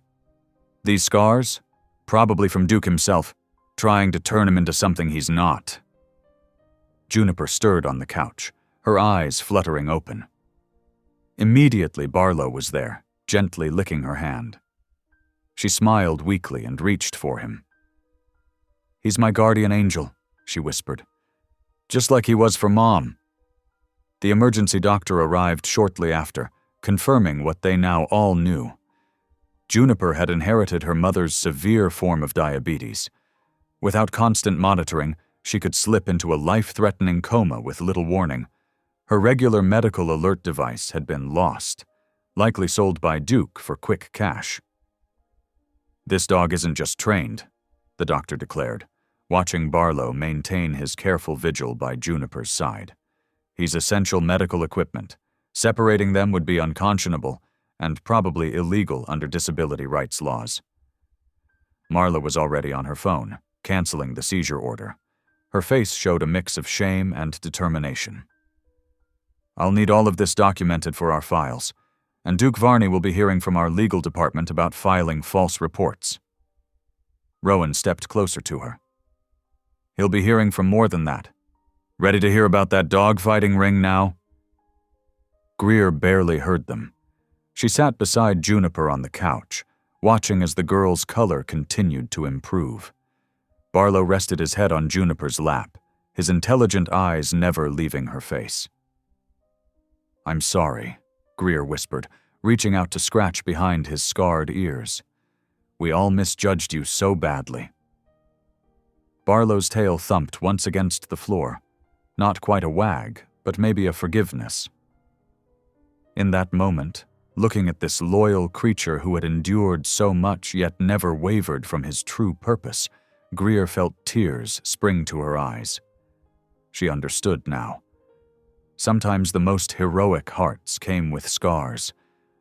"These scars? Probably from Duke himself, trying to turn him into something he's not." Juniper stirred on the couch, her eyes fluttering open. Immediately Barlow was there, gently licking her hand. She smiled weakly and reached for him. "He's my guardian angel," she whispered. "Just like he was for Mom." The emergency doctor arrived shortly after, confirming what they now all knew. Juniper had inherited her mother's severe form of diabetes. Without constant monitoring, she could slip into a life-threatening coma with little warning. Her regular medical alert device had been lost, likely sold by Duke for quick cash. "This dog isn't just trained," the doctor declared, watching Barlow maintain his careful vigil by Juniper's side. "He's essential medical equipment. Separating them would be unconscionable and probably illegal under disability rights laws." Marla was already on her phone, canceling the seizure order. Her face showed a mix of shame and determination. "I'll need all of this documented for our files, and Duke Varney will be hearing from our legal department about filing false reports." Rowan stepped closer to her. "He'll be hearing from more than that. Ready to hear about that dog-fighting ring now?" Greer barely heard them. She sat beside Juniper on the couch, watching as the girl's color continued to improve. Barlow rested his head on Juniper's lap, his intelligent eyes never leaving her face. "I'm sorry," Greer whispered, reaching out to scratch behind his scarred ears. "We all misjudged you so badly." Barlow's tail thumped once against the floor. Not quite a wag, but maybe a forgiveness. In that moment, looking at this loyal creature who had endured so much yet never wavered from his true purpose, Greer felt tears spring to her eyes. She understood now. Sometimes the most heroic hearts came with scars.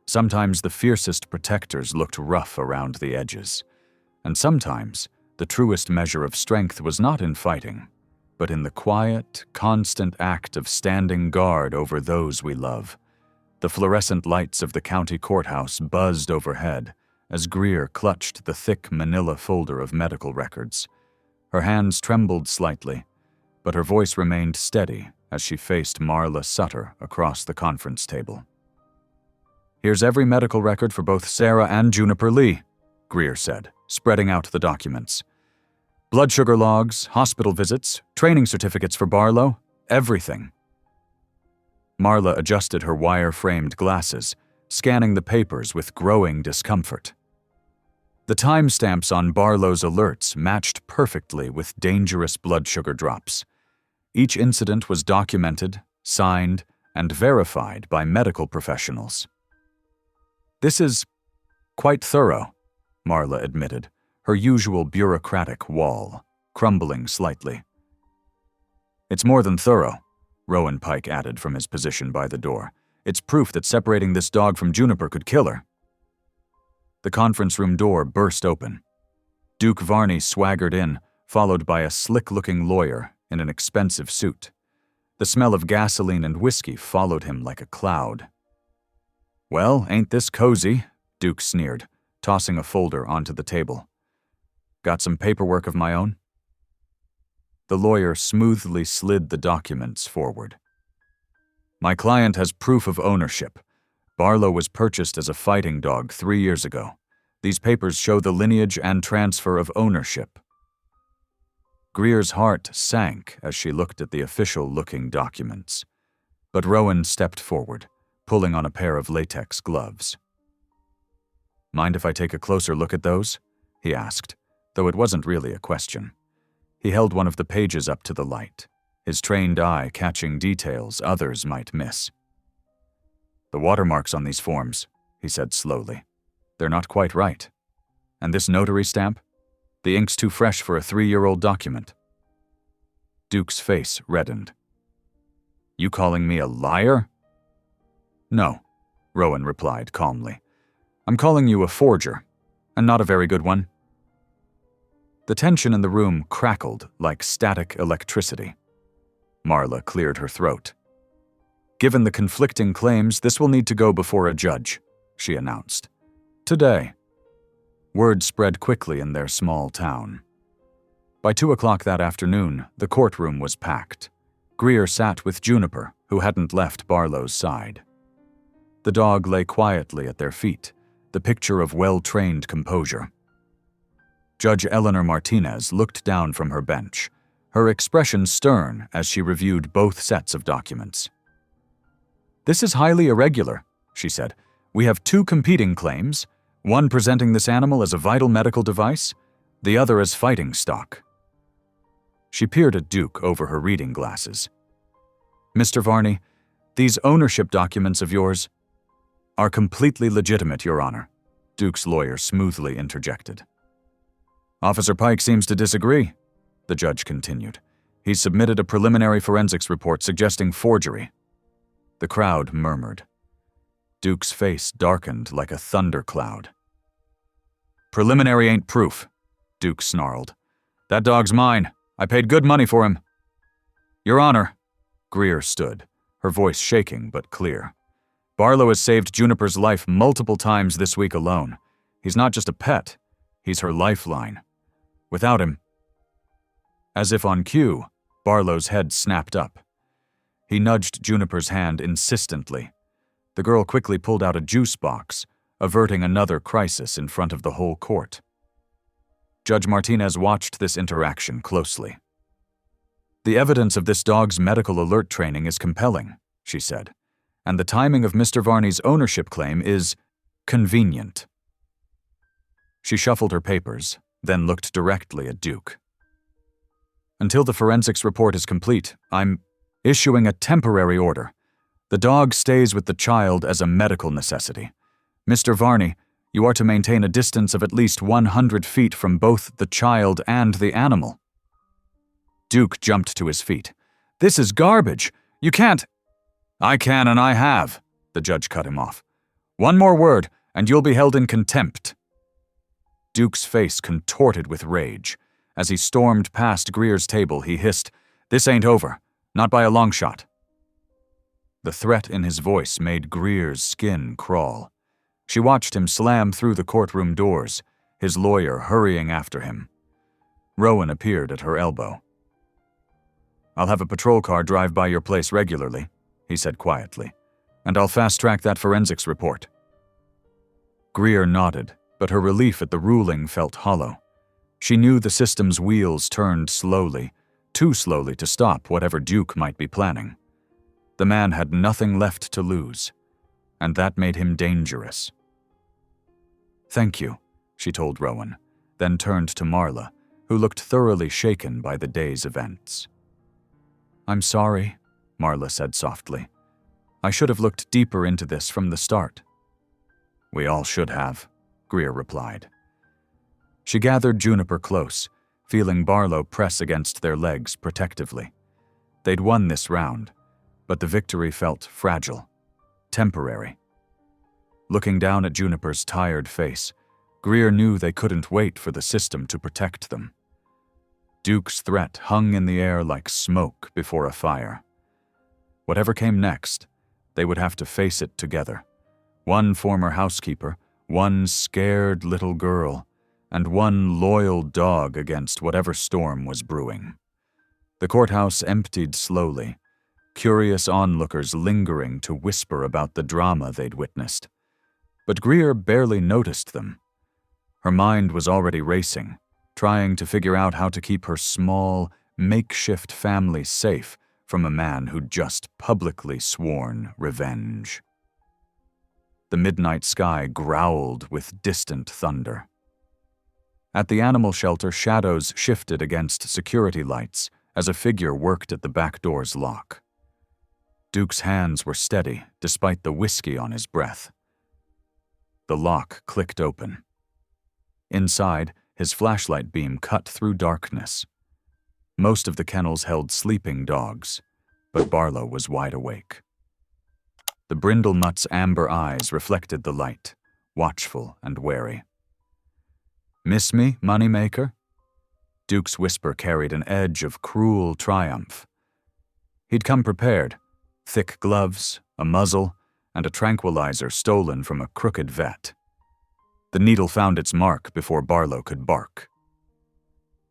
Sometimes the fiercest protectors looked rough around the edges. And sometimes the truest measure of strength was not in fighting, but in the quiet, constant act of standing guard over those we love. The fluorescent lights of the county courthouse buzzed overhead as Greer clutched the thick manila folder of medical records. Her hands trembled slightly, but her voice remained steady as she faced Marla Sutter across the conference table. "Here's every medical record for both Sarah and Juniper Lee," Greer said, spreading out the documents. "Blood sugar logs, hospital visits, training certificates for Barlow, everything." Marla adjusted her wire-framed glasses, scanning the papers with growing discomfort. The timestamps on Barlow's alerts matched perfectly with dangerous blood sugar drops. Each incident was documented, signed, and verified by medical professionals. "This is quite thorough," Marla admitted, her usual bureaucratic wall crumbling slightly. "It's more than thorough," Rowan Pike added from his position by the door. "It's proof that separating this dog from Juniper could kill her." The conference room door burst open. Duke Varney swaggered in, followed by a slick-looking lawyer in an expensive suit. The smell of gasoline and whiskey followed him like a cloud. Well, ain't this cozy? Duke sneered, tossing a folder onto the table. Got some paperwork of my own? The lawyer smoothly slid the documents forward. My client has proof of ownership. Barlow was purchased as a fighting dog 3 years ago. These papers show the lineage and transfer of ownership. Greer's heart sank as she looked at the official-looking documents. But Rowan stepped forward, pulling on a pair of latex gloves. Mind if I take a closer look at those? He asked, though it wasn't really a question. He held one of the pages up to the light, his trained eye catching details others might miss. The watermarks on these forms, he said slowly. They're not quite right. And this notary stamp? The ink's too fresh for a 3-year-old document. Duke's face reddened. You calling me a liar? No, Rowan replied calmly. I'm calling you a forger, and not a very good one. The tension in the room crackled like static electricity. Marla cleared her throat. Given the conflicting claims, this will need to go before a judge, she announced. Today. Word spread quickly in their small town. By 2 o'clock that afternoon, the courtroom was packed. Greer sat with Juniper, who hadn't left Barlow's side. The dog lay quietly at their feet, the picture of well-trained composure. Judge Eleanor Martinez looked down from her bench, her expression stern as she reviewed both sets of documents. This is highly irregular, she said. We have 2 competing claims, one presenting this animal as a vital medical device, the other as fighting stock. She peered at Duke over her reading glasses. Mr. Varney, these ownership documents of yours are completely legitimate, Your Honor, Duke's lawyer smoothly interjected. Officer Pike seems to disagree, the judge continued. He's submitted a preliminary forensics report suggesting forgery. The crowd murmured. Duke's face darkened like a thundercloud. Preliminary ain't proof, Duke snarled. That dog's mine. I paid good money for him. Your Honor, Greer stood, her voice shaking but clear. Barlow has saved Juniper's life multiple times this week alone. He's not just a pet, he's her lifeline. Without him... As if on cue, Barlow's head snapped up. He nudged Juniper's hand insistently. The girl quickly pulled out a juice box, averting another crisis in front of the whole court. Judge Martinez watched this interaction closely. The evidence of this dog's medical alert training is compelling, she said, and the timing of Mr. Varney's ownership claim is convenient. She shuffled her papers, then looked directly at Duke. Until the forensics report is complete, I'm issuing a temporary order. The dog stays with the child as a medical necessity. Mr. Varney, you are to maintain a distance of at least 100 feet from both the child and the animal. Duke jumped to his feet. This is garbage. You can't... I can and I have, the judge cut him off. One more word, and you'll be held in contempt. Duke's face contorted with rage. As he stormed past Greer's table, he hissed, This ain't over. Not by a long shot. The threat in his voice made Greer's skin crawl. She watched him slam through the courtroom doors, his lawyer hurrying after him. Rowan appeared at her elbow. I'll have a patrol car drive by your place regularly, he said quietly, and I'll fast-track that forensics report. Greer nodded, but her relief at the ruling felt hollow. She knew the system's wheels turned slowly, too slowly to stop whatever Duke might be planning. The man had nothing left to lose, and that made him dangerous. Thank you, she told Rowan, then turned to Marla, who looked thoroughly shaken by the day's events. I'm sorry, Marla said softly. I should have looked deeper into this from the start. We all should have, Greer replied. She gathered Juniper close, feeling Barlow press against their legs protectively. They'd won this round, but the victory felt fragile, temporary. Looking down at Juniper's tired face, Greer knew they couldn't wait for the system to protect them. Duke's threat hung in the air like smoke before a fire. Whatever came next, they would have to face it together, One former housekeeper, one scared little girl, and one loyal dog against whatever storm was brewing. The courthouse emptied slowly, curious onlookers lingering to whisper about the drama they'd witnessed. But Greer barely noticed them. Her mind was already racing, trying to figure out how to keep her small, makeshift family safe from a man who'd just publicly sworn revenge. The midnight sky growled with distant thunder. At the animal shelter, shadows shifted against security lights as a figure worked at the back door's lock. Duke's hands were steady, despite the whiskey on his breath. The lock clicked open. Inside, his flashlight beam cut through darkness. Most of the kennels held sleeping dogs, but Barlow was wide awake. The brindle mutt's amber eyes reflected the light, watchful and wary. "Miss me, moneymaker?" Duke's whisper carried an edge of cruel triumph. He'd come prepared, thick gloves, a muzzle, and a tranquilizer stolen from a crooked vet. The needle found its mark before Barlow could bark.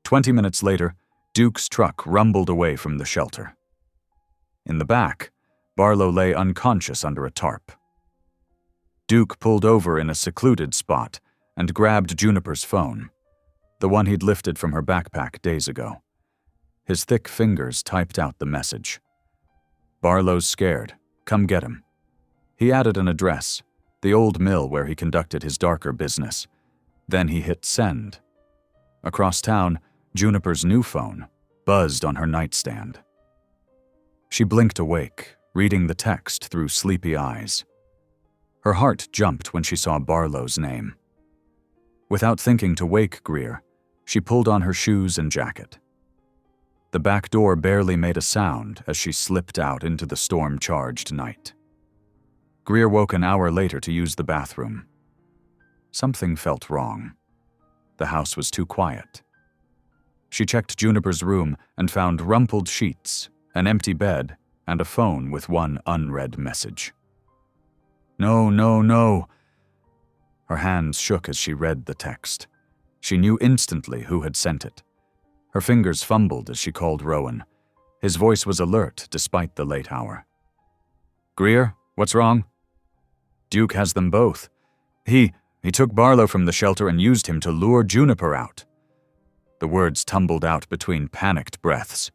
20 minutes later, Duke's truck rumbled away from the shelter. In the back, Barlow lay unconscious under a tarp. Duke pulled over in a secluded spot and grabbed Juniper's phone, the one he'd lifted from her backpack days ago. His thick fingers typed out the message. "Barlow's scared. Come get him." He added an address, the old mill where he conducted his darker business. Then he hit send. Across town, Juniper's new phone buzzed on her nightstand. She blinked awake, reading the text through sleepy eyes. Her heart jumped when she saw Barlow's name. Without thinking to wake Greer, she pulled on her shoes and jacket. The back door barely made a sound as she slipped out into the storm-charged night. Greer woke an hour later to use the bathroom. Something felt wrong. The house was too quiet. She checked Juniper's room and found rumpled sheets, an empty bed, and a phone with one unread message. "No, no, no." Her hands shook as she read the text. She knew instantly who had sent it. Her fingers fumbled as she called Rowan. His voice was alert despite the late hour. "Greer, what's wrong?" "Duke has them both. He took Barlow from the shelter and used him to lure Juniper out." The words tumbled out between panicked breaths.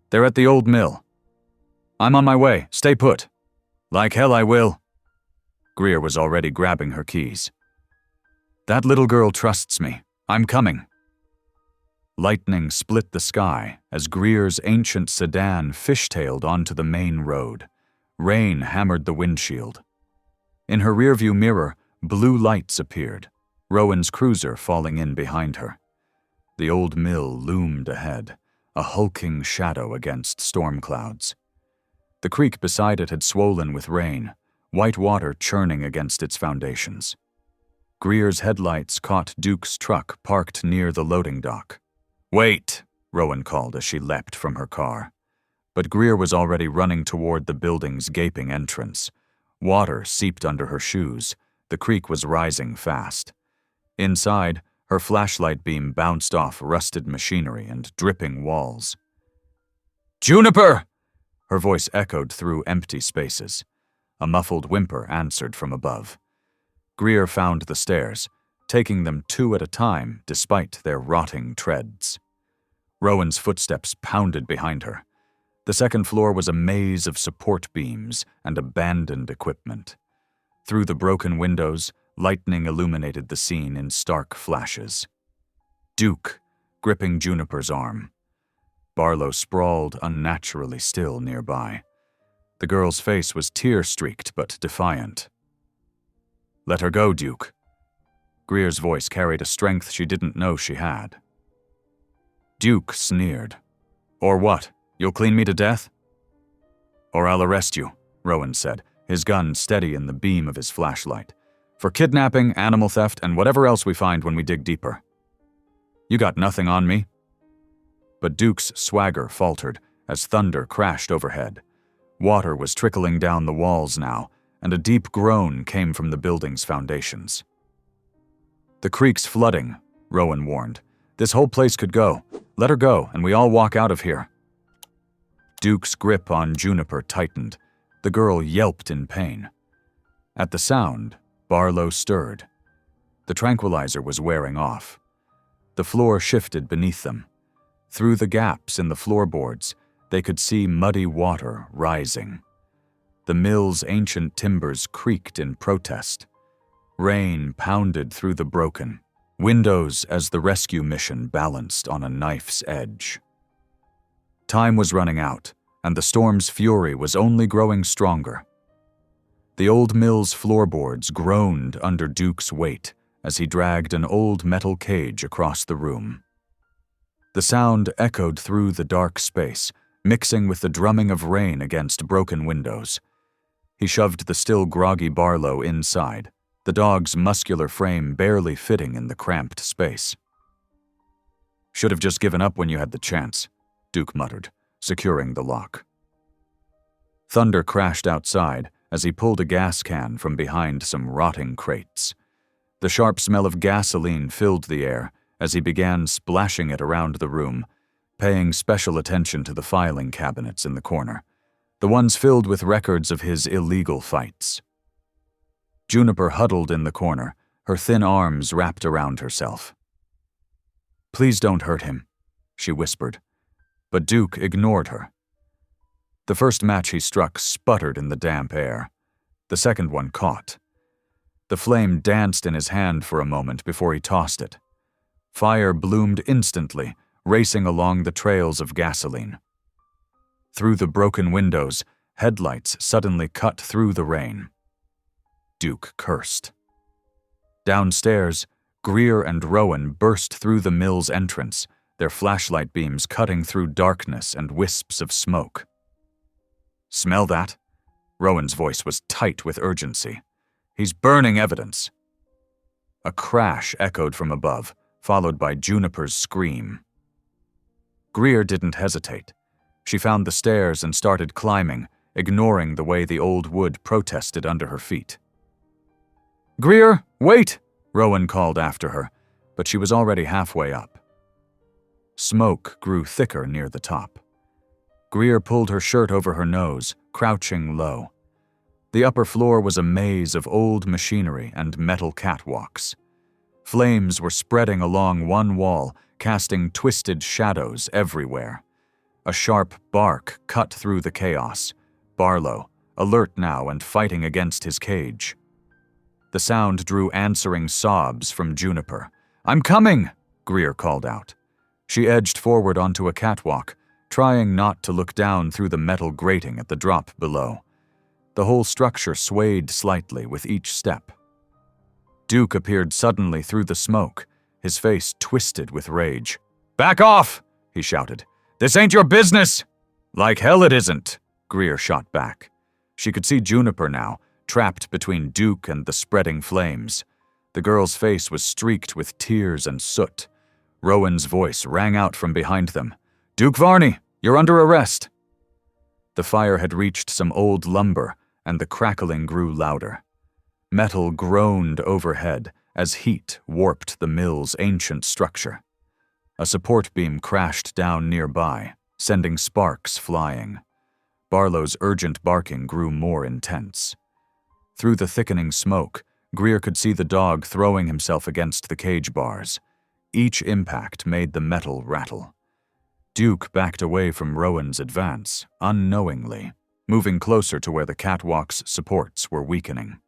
"They're at the old mill." "I'm on my way. Stay put." "Like hell I will." Greer was already grabbing her keys. "That little girl trusts me. I'm coming." Lightning split the sky as Greer's ancient sedan fishtailed onto the main road. Rain hammered the windshield. In her rearview mirror, blue lights appeared, Rowan's cruiser falling in behind her. The old mill loomed ahead, a hulking shadow against storm clouds. The creek beside it had swollen with rain, white water churning against its foundations. Greer's headlights caught Duke's truck parked near the loading dock. "Wait," Rowan called as she leapt from her car. But Greer was already running toward the building's gaping entrance. Water seeped under her shoes. The creek was rising fast. Inside, her flashlight beam bounced off rusted machinery and dripping walls. "Juniper!" Her voice echoed through empty spaces. A muffled whimper answered from above. Greer found the stairs, taking them two at a time despite their rotting treads. Rowan's footsteps pounded behind her. The second floor was a maze of support beams and abandoned equipment. Through the broken windows, lightning illuminated the scene in stark flashes. Duke, gripping Juniper's arm. Barlow sprawled unnaturally still nearby. The girl's face was tear-streaked but defiant. "Let her go, Duke." Greer's voice carried a strength she didn't know she had. Duke sneered. "Or what? You'll clean me to death?" "Or I'll arrest you," Rowan said, his gun steady in the beam of his flashlight. "For kidnapping, animal theft, and whatever else we find when we dig deeper." "You got nothing on me." But Duke's swagger faltered as thunder crashed overhead. Water was trickling down the walls now, and a deep groan came from the building's foundations. "The creek's flooding," Rowan warned. "This whole place could go. Let her go, and we all walk out of here." Duke's grip on Juniper tightened. The girl yelped in pain. At the sound, Barlow stirred. The tranquilizer was wearing off. The floor shifted beneath them. Through the gaps in the floorboards, they could see muddy water rising. The mill's ancient timbers creaked in protest. Rain pounded through the broken windows as the rescue mission balanced on a knife's edge. Time was running out, and the storm's fury was only growing stronger. The old mill's floorboards groaned under Duke's weight as he dragged an old metal cage across the room. The sound echoed through the dark space, mixing with the drumming of rain against broken windows. He shoved the still groggy Barlow inside, the dog's muscular frame barely fitting in the cramped space. "Should have just given up when you had the chance," Duke muttered, securing the lock. Thunder crashed outside as he pulled a gas can from behind some rotting crates. The sharp smell of gasoline filled the air as he began splashing it around the room, paying special attention to the filing cabinets in the corner, the ones filled with records of his illegal fights. Juniper huddled in the corner, her thin arms wrapped around herself. "Please don't hurt him," she whispered, but Duke ignored her. The first match he struck sputtered in the damp air. The second one caught. The flame danced in his hand for a moment before he tossed it. Fire bloomed instantly, racing along the trails of gasoline. Through the broken windows, headlights suddenly cut through the rain. Duke cursed. Downstairs, Greer and Rowan burst through the mill's entrance, their flashlight beams cutting through darkness and wisps of smoke. "Smell that?" Rowan's voice was tight with urgency. "He's burning evidence." A crash echoed from above, followed by Juniper's scream. Greer didn't hesitate. She found the stairs and started climbing, ignoring the way the old wood protested under her feet. "Greer, wait!" Rowan called after her, but she was already halfway up. Smoke grew thicker near the top. Greer pulled her shirt over her nose, crouching low. The upper floor was a maze of old machinery and metal catwalks. Flames were spreading along one wall, casting twisted shadows everywhere. A sharp bark cut through the chaos. Barlow, alert now and fighting against his cage. The sound drew answering sobs from Juniper. "I'm coming!" Greer called out. She edged forward onto a catwalk, trying not to look down through the metal grating at the drop below. The whole structure swayed slightly with each step. Duke appeared suddenly through the smoke, his face twisted with rage. "Back off!" he shouted. "This ain't your business!" "Like hell it isn't," Greer shot back. She could see Juniper now, trapped between Duke and the spreading flames. The girl's face was streaked with tears and soot. Rowan's voice rang out from behind them. "Duke Varney, you're under arrest!" The fire had reached some old lumber, and the crackling grew louder. Metal groaned overhead as heat warped the mill's ancient structure. A support beam crashed down nearby, sending sparks flying. Barlow's urgent barking grew more intense. Through the thickening smoke, Greer could see the dog throwing himself against the cage bars. Each impact made the metal rattle. Duke backed away from Rowan's advance, unknowingly, moving closer to where the catwalk's supports were weakening.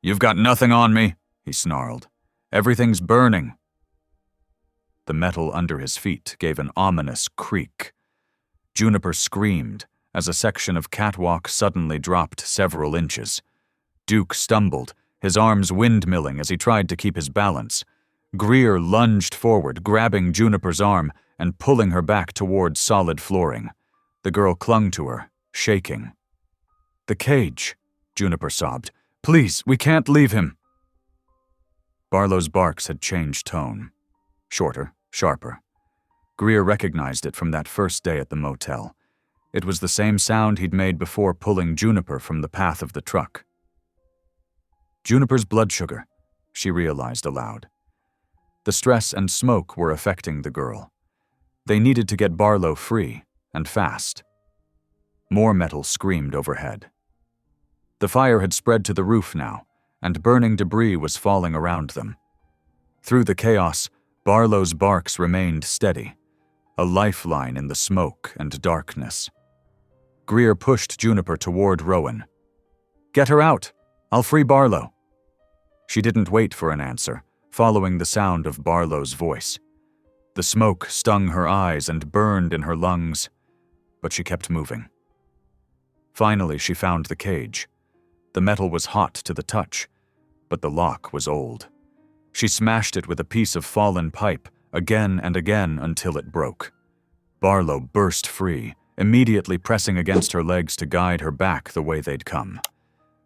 "You've got nothing on me," he snarled. "Everything's burning." The metal under his feet gave an ominous creak. Juniper screamed as a section of catwalk suddenly dropped several inches. Duke stumbled, his arms windmilling as he tried to keep his balance. Greer lunged forward, grabbing Juniper's arm and pulling her back toward solid flooring. The girl clung to her, shaking. "The cage," Juniper sobbed. "Please, we can't leave him." Barlow's barks had changed tone. Shorter, sharper. Greer recognized it from that first day at the motel. It was the same sound he'd made before pulling Juniper from the path of the truck. Juniper's blood sugar, she realized aloud. The stress and smoke were affecting the girl. They needed to get Barlow free, and fast. More metal screamed overhead. The fire had spread to the roof now, and burning debris was falling around them. Through the chaos, Barlow's barks remained steady, a lifeline in the smoke and darkness. Greer pushed Juniper toward Rowan. "Get her out! I'll free Barlow." She didn't wait for an answer, following the sound of Barlow's voice. The smoke stung her eyes and burned in her lungs, but she kept moving. Finally, she found the cage. The metal was hot to the touch, but the lock was old. She smashed it with a piece of fallen pipe, again and again until it broke. Barlow burst free, immediately pressing against her legs to guide her back the way they'd come.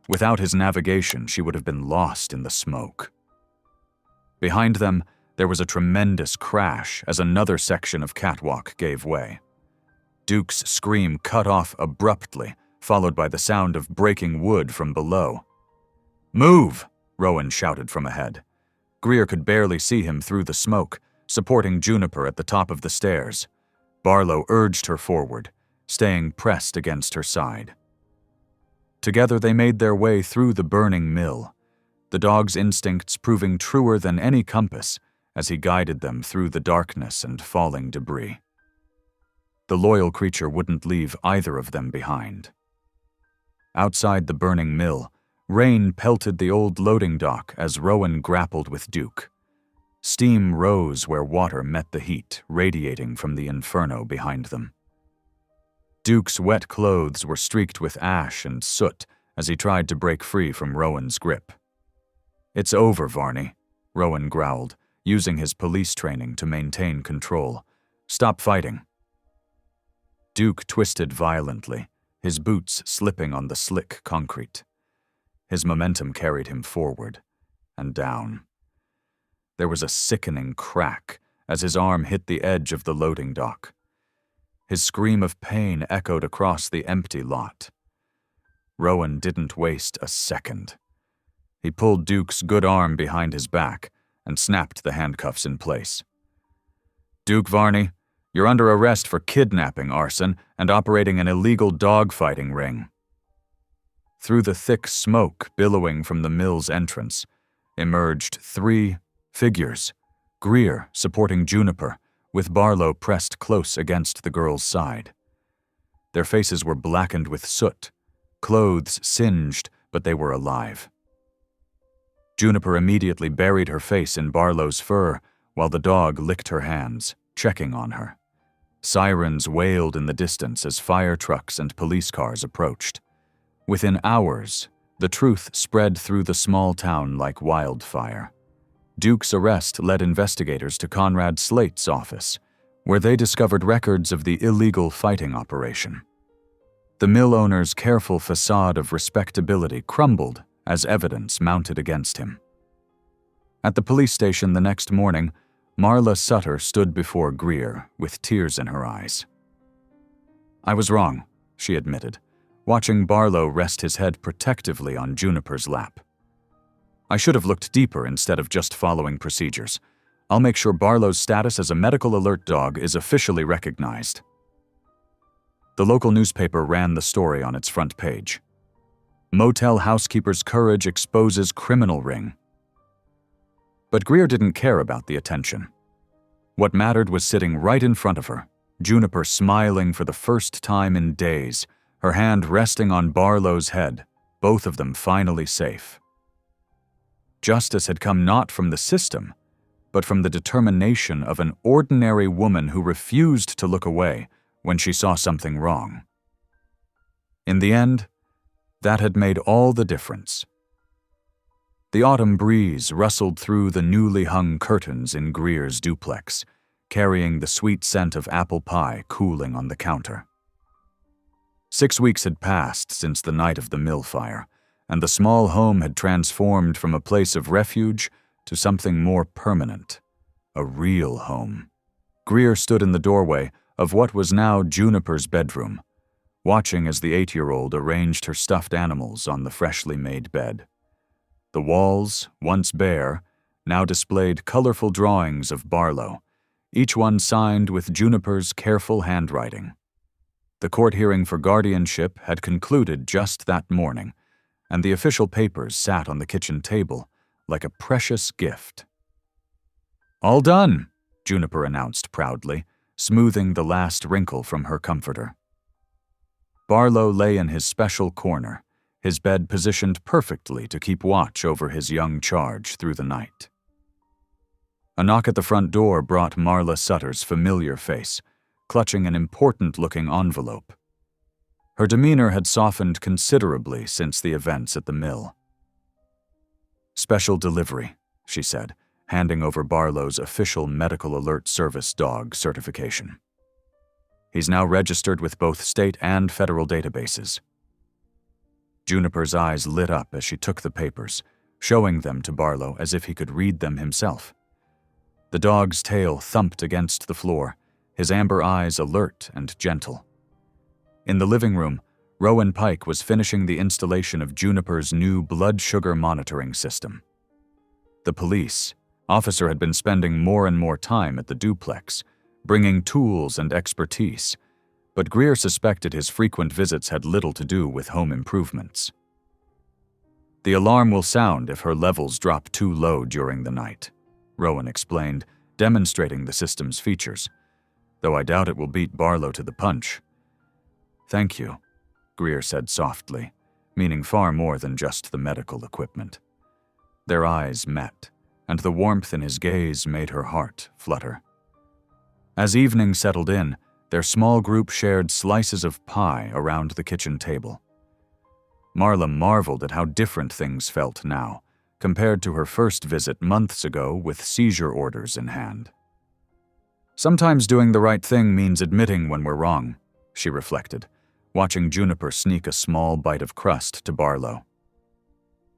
Without his navigation, she would have been lost in the smoke. Behind them, there was a tremendous crash as another section of catwalk gave way. Duke's scream cut off abruptly, followed by the sound of breaking wood from below. "Move!" Rowan shouted from ahead. Greer could barely see him through the smoke, supporting Juniper at the top of the stairs. Barlow urged her forward, staying pressed against her side. Together they made their way through the burning mill, the dog's instincts proving truer than any compass as he guided them through the darkness and falling debris. The loyal creature wouldn't leave either of them behind. Outside the burning mill, rain pelted the old loading dock as Rowan grappled with Duke. Steam rose where water met the heat, radiating from the inferno behind them. Duke's wet clothes were streaked with ash and soot as he tried to break free from Rowan's grip. "It's over, Varney," Rowan growled, using his police training to maintain control. "Stop fighting." Duke twisted violently, his boots slipping on the slick concrete. His momentum carried him forward and down. There was a sickening crack as his arm hit the edge of the loading dock. His scream of pain echoed across the empty lot. Rowan didn't waste a second. He pulled Duke's good arm behind his back and snapped the handcuffs in place. "Duke Varney, you're under arrest for kidnapping, arson, and operating an illegal dogfighting ring." Through the thick smoke billowing from the mill's entrance emerged 3 figures, Greer supporting Juniper, with Barlow pressed close against the girl's side. Their faces were blackened with soot, clothes singed, but they were alive. Juniper immediately buried her face in Barlow's fur while the dog licked her hands, checking on her. Sirens wailed in the distance as fire trucks and police cars approached. Within hours, the truth spread through the small town like wildfire. Duke's arrest led investigators to Conrad Slate's office, where they discovered records of the illegal fighting operation. The mill owner's careful facade of respectability crumbled as evidence mounted against him. At the police station the next morning, Marla Sutter stood before Greer with tears in her eyes. "I was wrong," she admitted, watching Barlow rest his head protectively on Juniper's lap. "I should have looked deeper instead of just following procedures. I'll make sure Barlow's status as a medical alert dog is officially recognized." The local newspaper ran the story on its front page. "Motel housekeeper's courage exposes criminal ring." But Greer didn't care about the attention. What mattered was sitting right in front of her, Juniper smiling for the first time in days, her hand resting on Barlow's head, both of them finally safe. Justice had come not from the system, but from the determination of an ordinary woman who refused to look away when she saw something wrong. In the end, that had made all the difference. The autumn breeze rustled through the newly hung curtains in Greer's duplex, carrying the sweet scent of apple pie cooling on the counter. 6 weeks had passed since the night of the mill fire, and the small home had transformed from a place of refuge to something more permanent, a real home. Greer stood in the doorway of what was now Juniper's bedroom, watching as the 8-year-old arranged her stuffed animals on the freshly made bed. The walls, once bare, now displayed colorful drawings of Barlow, each one signed with Juniper's careful handwriting. The court hearing for guardianship had concluded just that morning, and the official papers sat on the kitchen table like a precious gift. "All done," Juniper announced proudly, smoothing the last wrinkle from her comforter. Barlow lay in his special corner, his bed positioned perfectly to keep watch over his young charge through the night. A knock at the front door brought Marla Sutter's familiar face, clutching an important-looking envelope. Her demeanor had softened considerably since the events at the mill. "Special delivery," she said, handing over Barlow's official Medical Alert Service dog certification. "He's now registered with both state and federal databases." Juniper's eyes lit up as she took the papers, showing them to Barlow as if he could read them himself. The dog's tail thumped against the floor, his amber eyes alert and gentle. In the living room, Rowan Pike was finishing the installation of Juniper's new blood sugar monitoring system. The police officer had been spending more and more time at the duplex, bringing tools and expertise, but Greer suspected his frequent visits had little to do with home improvements. "The alarm will sound if her levels drop too low during the night," Rowan explained, demonstrating the system's features, "though I doubt it will beat Barlow to the punch." "Thank you," Greer said softly, meaning far more than just the medical equipment. Their eyes met, and the warmth in his gaze made her heart flutter. As evening settled in, their small group shared slices of pie around the kitchen table. Marla marveled at how different things felt now, compared to her first visit months ago with seizure orders in hand. "Sometimes doing the right thing means admitting when we're wrong," she reflected, watching Juniper sneak a small bite of crust to Barlow.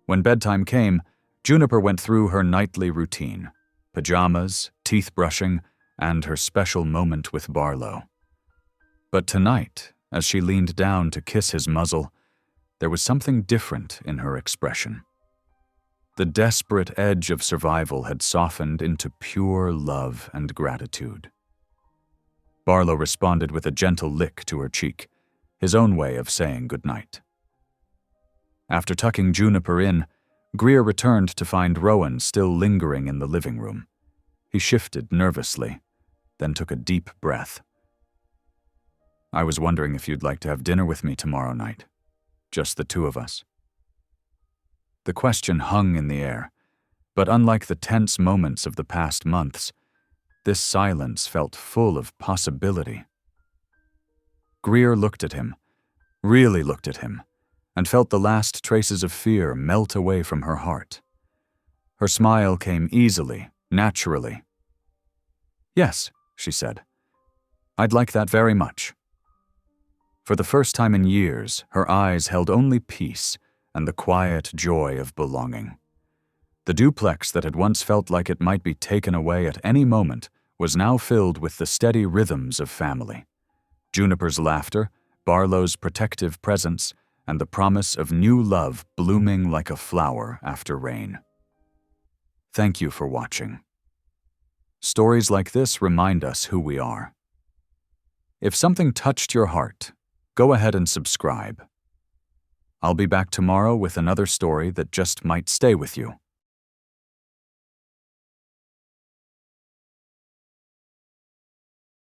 When bedtime came, Juniper went through her nightly routine: pajamas, teeth brushing, and her special moment with Barlow. But tonight, as she leaned down to kiss his muzzle, there was something different in her expression. The desperate edge of survival had softened into pure love and gratitude. Barlow responded with a gentle lick to her cheek, his own way of saying goodnight. After tucking Juniper in, Greer returned to find Rowan still lingering in the living room. He shifted nervously, then took a deep breath. "I was wondering if you'd like to have dinner with me tomorrow night. Just the two of us." The question hung in the air, but unlike the tense moments of the past months, this silence felt full of possibility. Greer looked at him, really looked at him, and felt the last traces of fear melt away from her heart. Her smile came easily, naturally. "Yes," she said. "I'd like that very much." For the first time in years, her eyes held only peace and the quiet joy of belonging. The duplex that had once felt like it might be taken away at any moment was now filled with the steady rhythms of family. Juniper's laughter, Barlow's protective presence, and the promise of new love blooming like a flower after rain. Thank you for watching. Stories like this remind us who we are. If something touched your heart, go ahead and subscribe. I'll be back tomorrow with another story that just might stay with you.